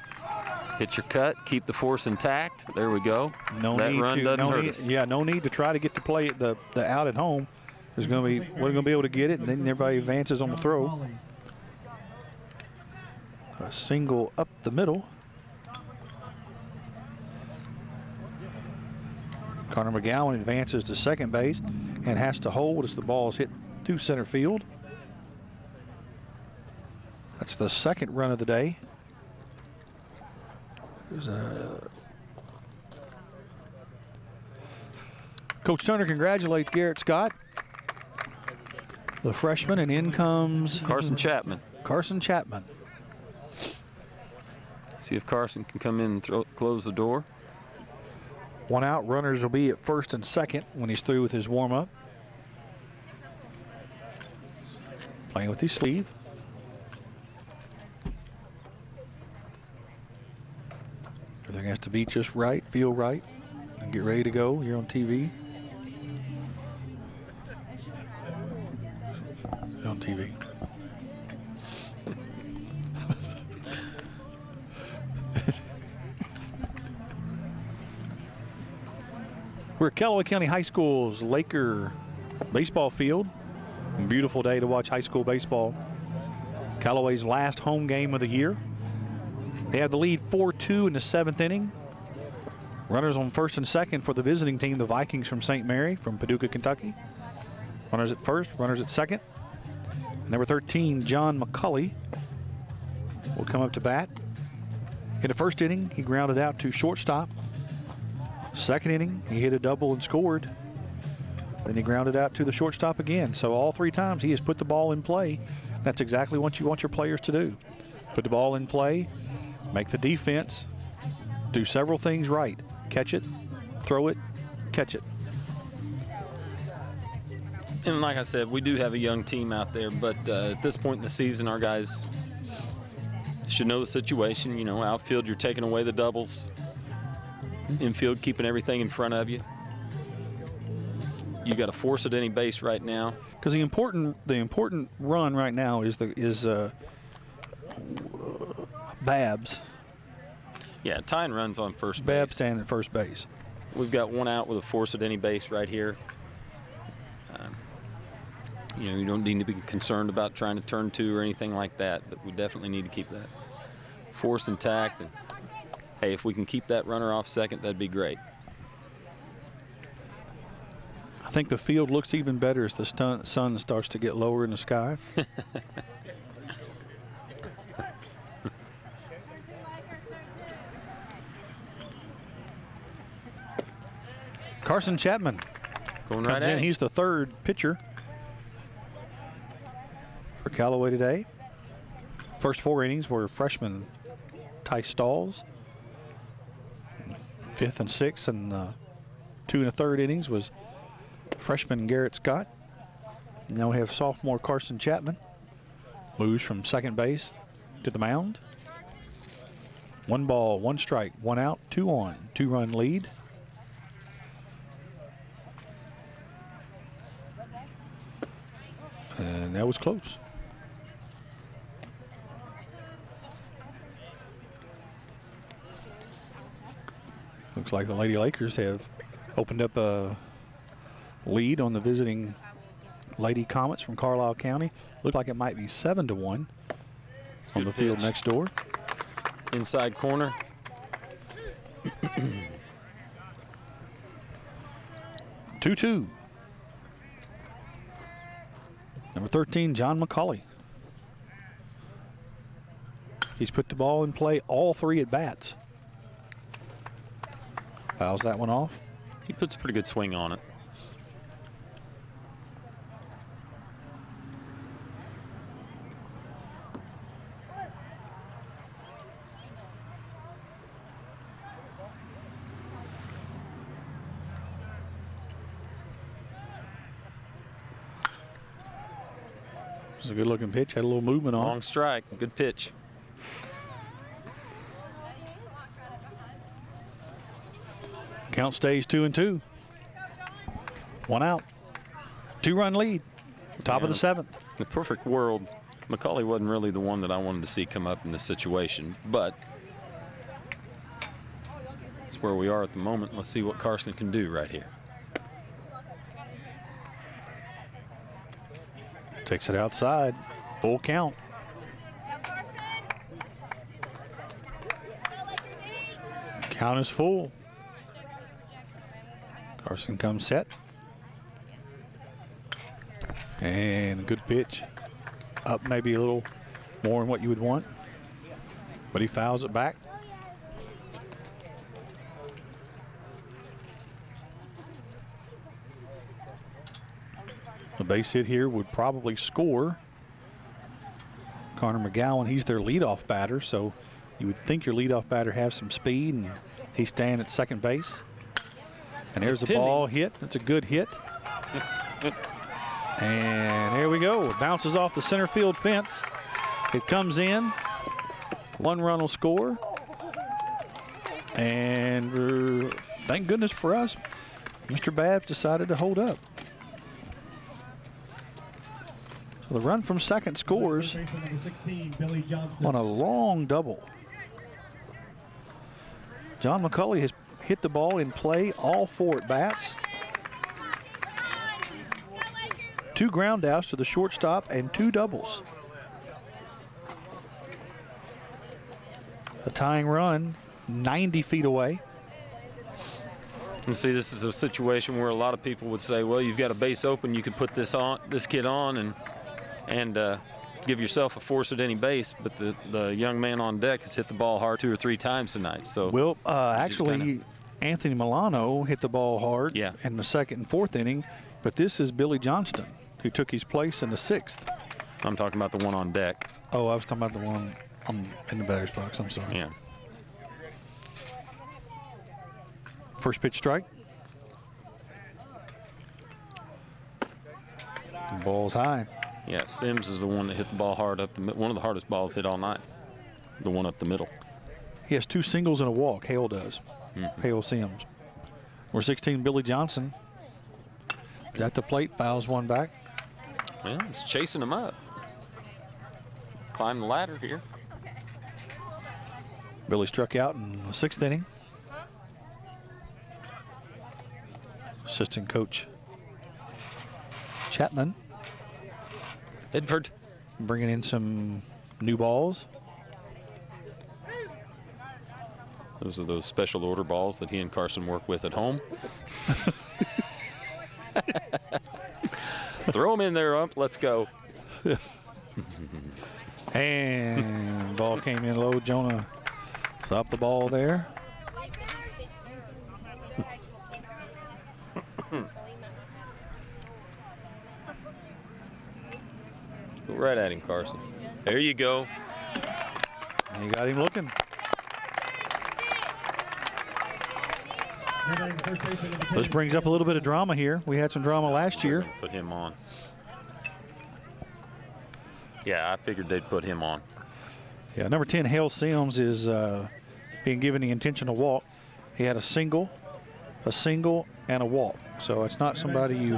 Hit your cut, keep the force intact. There we go. No that need run to, doesn't no hurt need, us. yeah, no need to try to get to play at the out at home. There's going to be, we're going to be able to get it, and then everybody advances on the throw. A single up the middle. Connor McGowan advances to second base and has to hold as the ball is hit to center field. That's the second run of the day. Coach Turner congratulates Garrett Scott, the freshman, and in comes Carson Chapman. Carson Chapman. See if Carson can come in and close the door. One out. Runners will be at first and second when he's through with his warm-up. Playing with his sleeve. Everything has to be just right, feel right, and get ready to go. You're on TV. You're on TV. We're at Calloway County High School's Laker baseball field. Beautiful day to watch high school baseball. Callaway's last home game of the year. They have the lead 4-2 in the seventh inning. Runners on first and second for the visiting team, the Vikings from St. Mary from Paducah, Kentucky. Runners at first, runners at second. Number 13, John McCauley, will come up to bat. In the first inning, he grounded out to shortstop. Second inning, he hit a double and scored. Then he grounded out to the shortstop again. So all three times he has put the ball in play. That's exactly what you want your players to do. Put the ball in play, make the defense, do several things right. Catch it, throw it, catch it. And like I said, we do have a young team out there, but at this point in the season, our guys should know the situation. You know, outfield, you're taking away the doubles. Infield, keeping everything in front of you. You got to force at any base right now. Because the important run right now is Babs. Yeah, tying runs on first base. Babs standing at first base. We've got one out with a force at any base right here. You know, you don't need to be concerned about trying to turn two or anything like that, but we definitely need to keep that force intact. And hey, if we can keep that runner off second, that'd be great. I think the field looks even better as the sun starts to get lower in the sky. Carson Chapman Going comes right in. at it. He's the third pitcher for Callaway today. First four innings were freshman Ty Stalls. Fifth and sixth and 2 1/3 innings was freshman Garrett Scott. Now we have sophomore Carson Chapman. Moves from second base to the mound. 1 ball, 1 strike, 1 out, 2 on, 2-run lead. And that was close. Looks like the Lady Lakers have opened up a lead on the visiting Lady Comets from Carlisle County. Looks like it might be 7-1 on the field next door. Inside corner. 2-2. Number 13, John McCauley. He's put the ball in play all 3 at bats. Fouls that one off. He puts a pretty good swing on it. It was a good-looking pitch. Had a little movement on. Long strike. Good pitch. Count stays 2-2. 1 out. 2-run lead. Top of the 7th. In the perfect world, McCauley wasn't really the one that I wanted to see come up in this situation, but where we are at the moment. Let's see what Carson can do right here. Takes it outside. Full count. Count is full. Carson comes set. And a good pitch. Up maybe a little more than what you would want. But he fouls it back. A base hit here would probably score. Connor McGowan, he's their leadoff batter, so you would think your leadoff batter has some speed, and he's staying at second base. And there's the ball hit. It's a good hit. And there we go. It bounces off the center field fence. It comes in. 1 run will score. And thank goodness for us, Mr. Babbs decided to hold up. So the run from second scores on a long double. John McCauley has hit the ball in play all 4 at bats. 2 ground outs to the shortstop and 2 doubles. A tying run 90 feet away. You see, this is a situation where a lot of people would say, well, you've got a base open, you could put this kid on and give yourself a force at any base, but the young man on deck has hit the ball hard 2 or 3 times tonight. So well, actually, Anthony Milliano hit the ball hard in the 2nd and 4th inning, but this is Billy Johnston, who took his place in the 6th. I'm talking about the one on deck. Oh, I was talking about the one in the batter's box. I'm sorry. Yeah. First pitch strike. Ball's high. Yeah, Sims is the one that hit the ball hard up one of the hardest balls hit all night. The one up the middle. He has 2 singles and a walk. Hale does. Hale Sims. Number 16, Billy Johnson. Is at the plate, fouls one back. Well, he's chasing him up. Climb the ladder here. Billy struck out in the 6th inning. Assistant coach Chapman. Edford. Bringing in some new balls. Those are those special order balls that he and Carson work with at home. Throw them in there, ump. Let's go. And ball came in low. Jonah stopped the ball there. Go right at him, Carson. There you go. And you got him looking. This brings up a little bit of drama here. We had some drama last year. Put him on. Yeah, I figured they'd put him on. Yeah, number 10, Hale Sims, is being given the intentional walk. He had a single, and a walk. So it's not somebody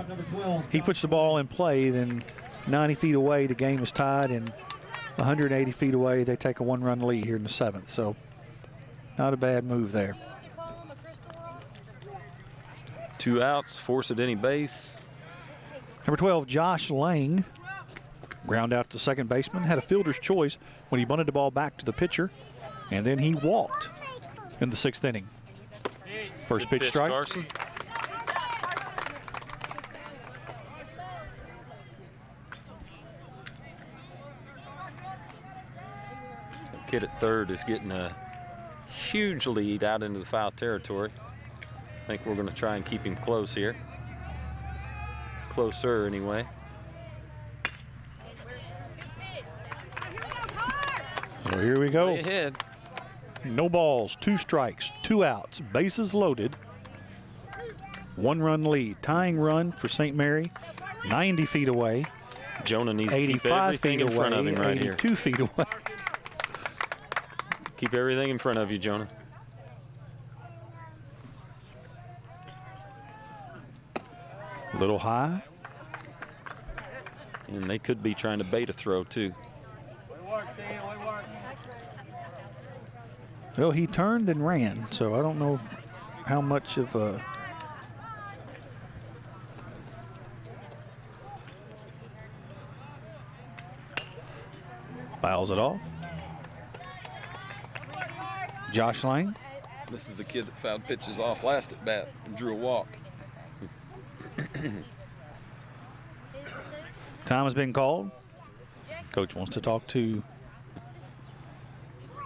he puts the ball in play, then 90 feet away, the game is tied, and 180 feet away, they take a 1-run lead here in the 7th. So not a bad move there. 2 outs, force at any base. Number 12, Josh Lang, ground out to second baseman, had a fielder's choice when he bunted the ball back to the pitcher, and then he walked in the 6th inning. First pitch strike. Carson. The kid at third is getting a huge lead out into the foul territory. I think we're going to try and keep him close here. Closer, anyway. So here we go. Way ahead. No balls, 2 strikes, 2 outs, bases loaded. 1-run lead. Tying run for St. Mary, 90 feet away. Jonah needs to keep everything in front of him right here. 82 feet away. Keep everything in front of you, Jonah. A little high. And they could be trying to bait a throw, too. Well, he turned and ran, so I don't know how much of a fouls it off. Josh Lane. This is the kid that fouled pitches off last at bat and drew a walk. Time has been called. Coach wants to talk to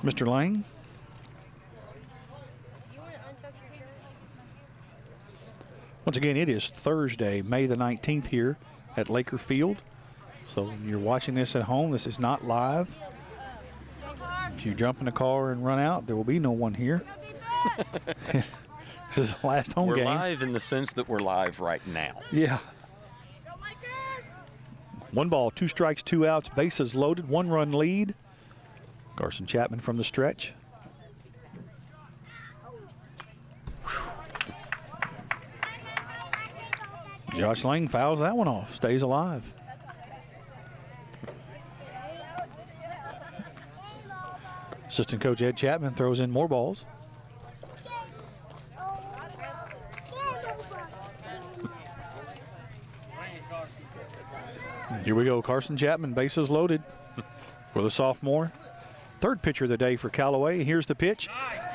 Mr. Lane. Once again, it is Thursday, May the 19th here at Laker Field. So you're watching this at home. This is not live. If you jump in the car and run out, there will be no one here. This is the last home game. We're live in the sense that we're live right now. Yeah. 1 ball, 2 strikes, 2 outs, bases loaded, 1-run lead. Carson Chapman from the stretch. Josh Lang fouls that one off, stays alive. Assistant coach Ed Chapman throws in more balls. Here we go, Carson Chapman, bases loaded for the sophomore. Third pitcher of the day for Calloway. Here's the pitch.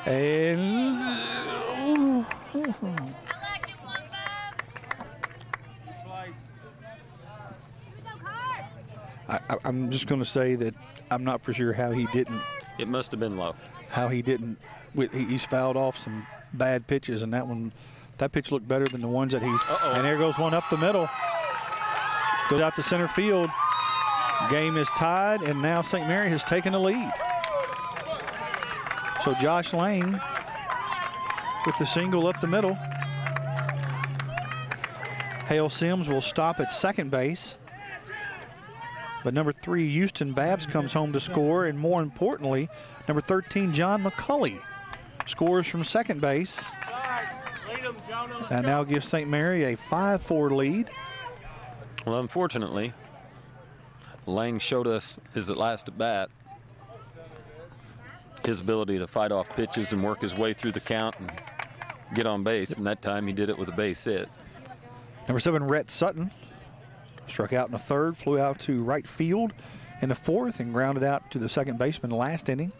And I'm just going to say that I'm not for sure how he didn't. It must have been low. How he didn't. He's fouled off some bad pitches, and that pitch looked better than the ones that he's. And there goes one up the middle. Goes out to center field. Game is tied, and now St. Mary has taken the lead. So Josh Lane with the single up the middle. Hale Sims will stop at second base. But number 3, Houston Babs comes home to score, and more importantly, number 13, John McCauley scores from second base. And now gives St. Mary a 5-4 lead. Well, unfortunately, Lang showed us his last at bat, his ability to fight off pitches and work his way through the count and get on base, and that time he did it with a base hit. Number 7, Rhett Sutton, struck out in the third, flew out to right field in the fourth, and grounded out to the second baseman last inning.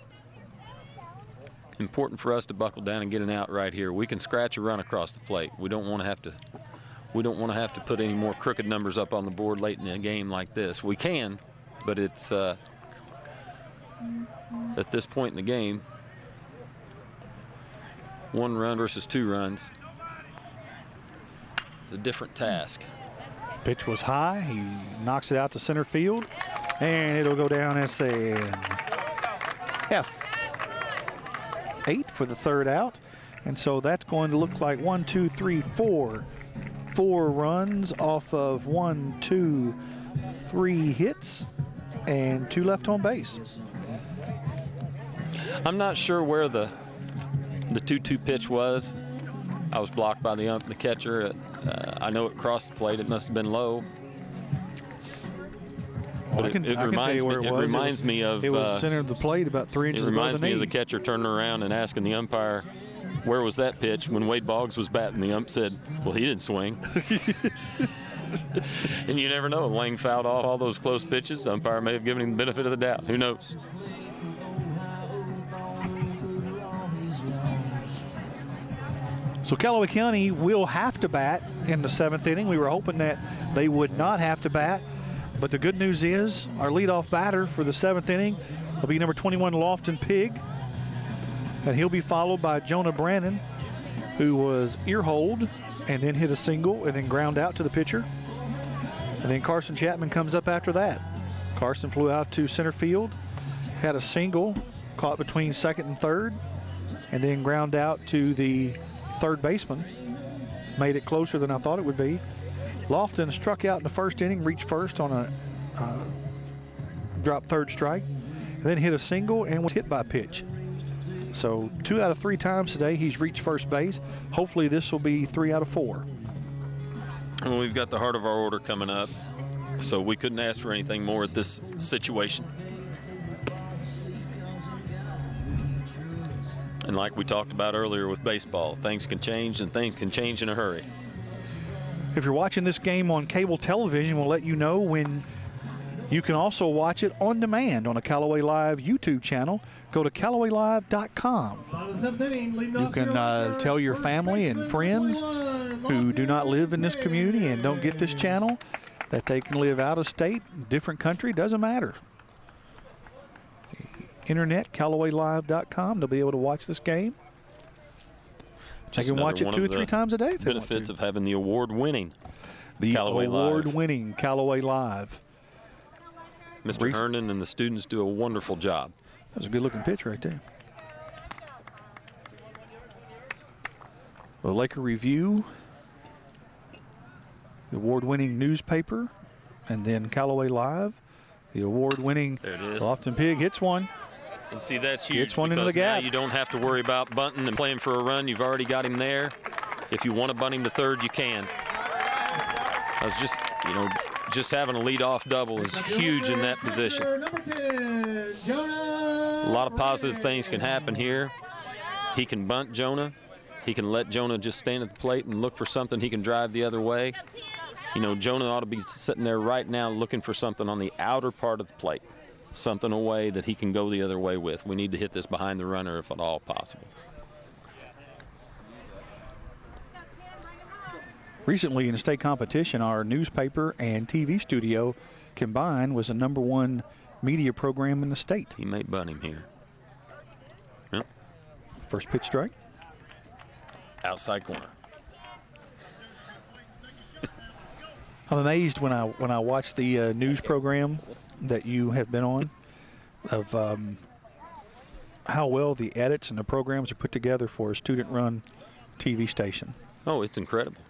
Important for us to buckle down and get an out right here. We can scratch a run across the plate. We don't want to have to. We don't want to have to put any more crooked numbers up on the board late in a game like this. We can, but it's at this point in the game, 1 run versus 2 runs. It's a different task. Pitch was high. He knocks it out to center field, and it'll go down as an F8 for the third out. And so that's going to look like 1, 2, 3, 4 runs off of 1, 2, 3 hits and 2 left on base. I'm not sure where the 2-2 pitch was. I was blocked by the ump and the catcher. I know it crossed the plate. It must have been low. But it reminds me of. It was center of the plate, about 3 inches above the knee. It reminds me of the catcher turning around and asking the umpire, where was that pitch? When Wade Boggs was batting, the ump said, well, he didn't swing. And you never know. Lang fouled off all those close pitches. The umpire may have given him the benefit of the doubt. Who knows? So Calloway County will have to bat in the 7th inning. We were hoping that they would not have to bat. But the good news is our leadoff batter for the 7th inning will be number 21, Lofton Pigg. And he'll be followed by Jonah Brannon, who was ear-holed and then hit a single and then ground out to the pitcher. And then Carson Chapman comes up after that. Carson flew out to center field, had a single, caught between second and third, and then ground out to the third baseman. Made it closer than I thought it would be. Lofton struck out in the first inning, reached first on a drop third strike, and then hit a single and was hit by a pitch. So 2 out of 3 times today he's reached first base. Hopefully this will be 3 out of 4. Well, we've got the heart of our order coming up, so we couldn't ask for anything more at this situation. And like we talked about earlier with baseball, things can change, and things can change in a hurry. If you're watching this game on cable television, we'll let you know when you can also watch it on demand on a Callaway Live YouTube channel. Go to CallawayLive.com. You can tell your family and friends who do not live in this community and don't get this channel that they can live out of state, different country, doesn't matter. Internet, CallawayLive.com. They'll be able to watch this game. They can watch it 2 or 3 times a day if they want to. Benefits of having the award-winning Callaway Live. Mr. Hernan and the students do a wonderful job. That was a good-looking pitch right there. The Laker Review, the award-winning newspaper, and then Callaway Live, the award-winning Lofton Pigg hits one. And see, that's huge. Gets one into the gap. Now you don't have to worry about bunting and playing for a run. You've already got him there. If you want to bunt him to third, you can. I was just having a leadoff double is huge in that position. Number 10, Jonah. A lot of positive things can happen here. He can bunt Jonah. He can let Jonah just stand at the plate and look for something he can drive the other way. Jonah ought to be sitting there right now looking for something on the outer part of the plate, something away that he can go the other way with. We need to hit this behind the runner if at all possible. Recently in the state competition, our newspaper and TV studio combined was the #1 media program in the state. He may bunt him here. Yep. First pitch strike. Outside corner. I'm amazed when I watch the news program that you have been on of how well the edits and the programs are put together for a student-run TV station. Oh, it's incredible.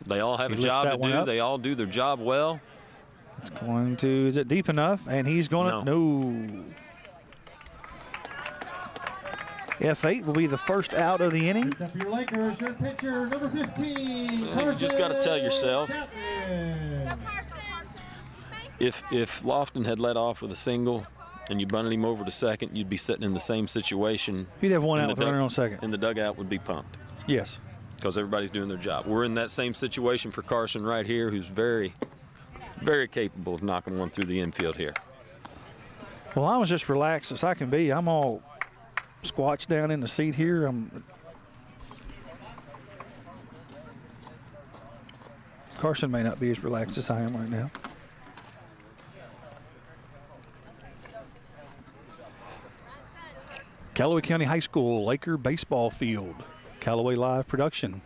They all have a job to do. They all do their job well. It's going to, is it deep enough? And he's going to, no. F8 will be the first out of the inning. Up your Lakers, your pitcher, number 15, Carson. You just got to tell yourself, Chapman. if Lofton had led off with a single and you bunted him over to second, you'd be sitting in the same situation. He'd have one out with a runner on second. And the dugout would be pumped. Yes. Because everybody's doing their job. We're in that same situation for Carson right here, who's very, very capable of knocking one through the infield here. Well, I was just relaxed as I can be. I'm all squatched down in the seat here. Carson may not be as relaxed as I am right now. Callaway County High School Laker baseball field. Callaway Live production.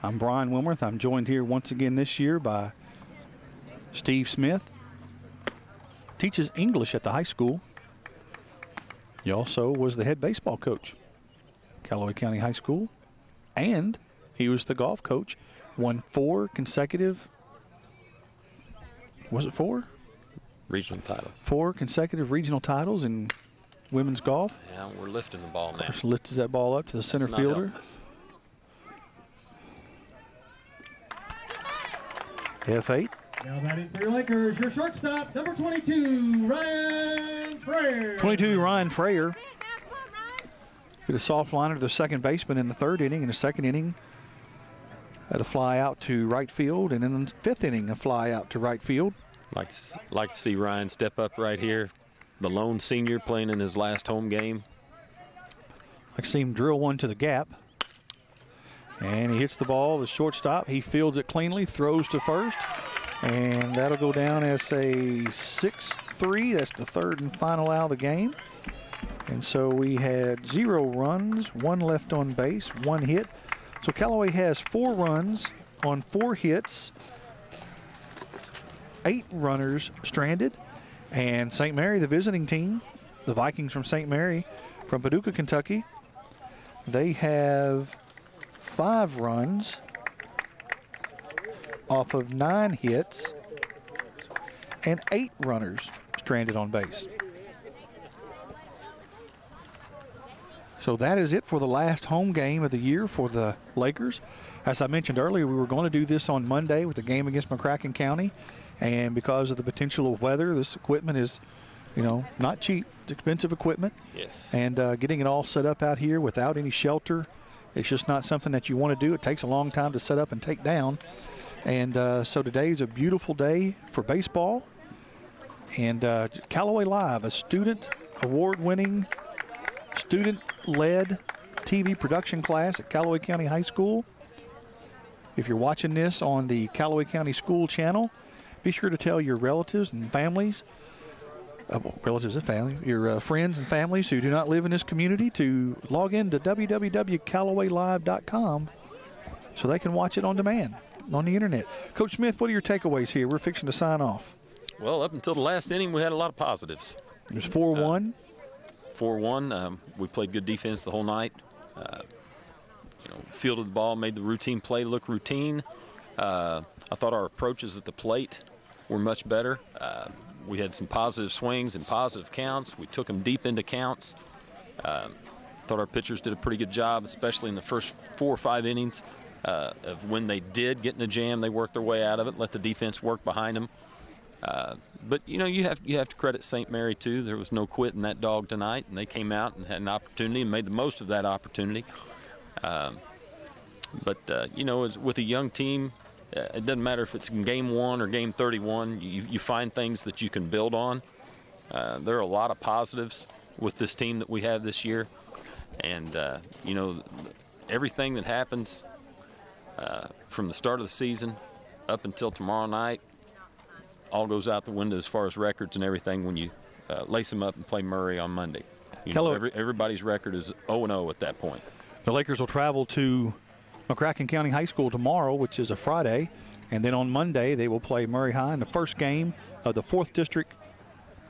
I'm Brian Wilmerth. I'm joined here once again this year by Steve Smith. Teaches English at the high school. He also was the head baseball coach, Callaway County High School, and he was the golf coach. Won 4 consecutive, was it 4? Regional titles. 4 consecutive regional titles in women's golf. Yeah, we're lifting the ball now. Just lifts that ball up to the center fielder. F8. Now batting for your Lakers, your shortstop, number 22, Ryan Fraher. 22, Ryan Fraher. Hit a soft liner to the second baseman in the third inning. In the second inning, had a fly out to right field, and in the fifth inning, a fly out to right field. Like to see Ryan step up right here. The lone senior playing in his last home game. Like to see him drill one to the gap. And he hits the ball, the shortstop. He fields it cleanly, throws to first. And that'll go down as a 6-3. That's the third and final out of the game. And so we had 0 runs, 1 left on base, 1 hit. So Callaway has 4 runs on 4 hits, 8 runners stranded. And St. Mary, the visiting team, the Vikings from St. Mary from Paducah, Kentucky, they have 5 runs off of 9 hits and 8 runners stranded on base. So that is it for the last home game of the year for the Lakers. As I mentioned earlier, we were going to do this on Monday with the game against McCracken County. And because of the potential of weather, this equipment is not cheap. It's expensive equipment. Yes. And getting it all set up out here without any shelter, it's just not something that you want to do. It takes a long time to set up and take down. And so today is a beautiful day for baseball. And Callaway Live, a student award-winning, student-led TV production class at Callaway County High School. If you're watching this on the Callaway County School channel, be sure to tell your relatives and families, your friends and families who do not live in this community to log in to www.callawaylive.com so they can watch it on demand on the internet. Coach Smith, what are your takeaways here? We're fixing to sign off. Well, up until the last inning, we had a lot of positives. It was 4-1. 4-1. We played good defense the whole night. Fielded the ball, made the routine play look routine. I thought our approaches at the plate were much better. We had some positive swings and positive counts. We took them deep into counts. Thought our pitchers did a pretty good job, especially in the first 4 or 5 innings. Of when they did get in a jam, they worked their way out of it, let the defense work behind them. But you have to credit St. Mary too. There was no quit in that dog tonight, and they came out and had an opportunity and made the most of that opportunity. But with a young team, it doesn't matter if it's in game 1 or game 31. You find things that you can build on. There are a lot of positives with this team that we have this year, and everything that happens from the start of the season up until tomorrow night all goes out the window as far as records and everything when you lace them up and play Murray on Monday. Everybody's record is 0-0 at that point. The Lakers will travel to McCracken County High School tomorrow, which is a Friday, and then on Monday they will play Murray High in the first game of the 4th District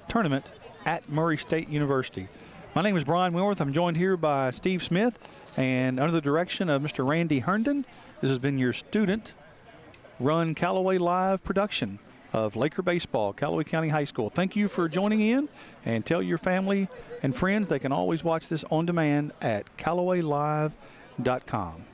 tournament at Murray State University. My name is Brian Wilworth. I'm joined here by Steve Smith, and under the direction of Mr. Randy Herndon, this has been your student-run Callaway Live production of Laker Baseball, Callaway County High School. Thank you for joining in, and tell your family and friends they can always watch this on demand at CallawayLive.com.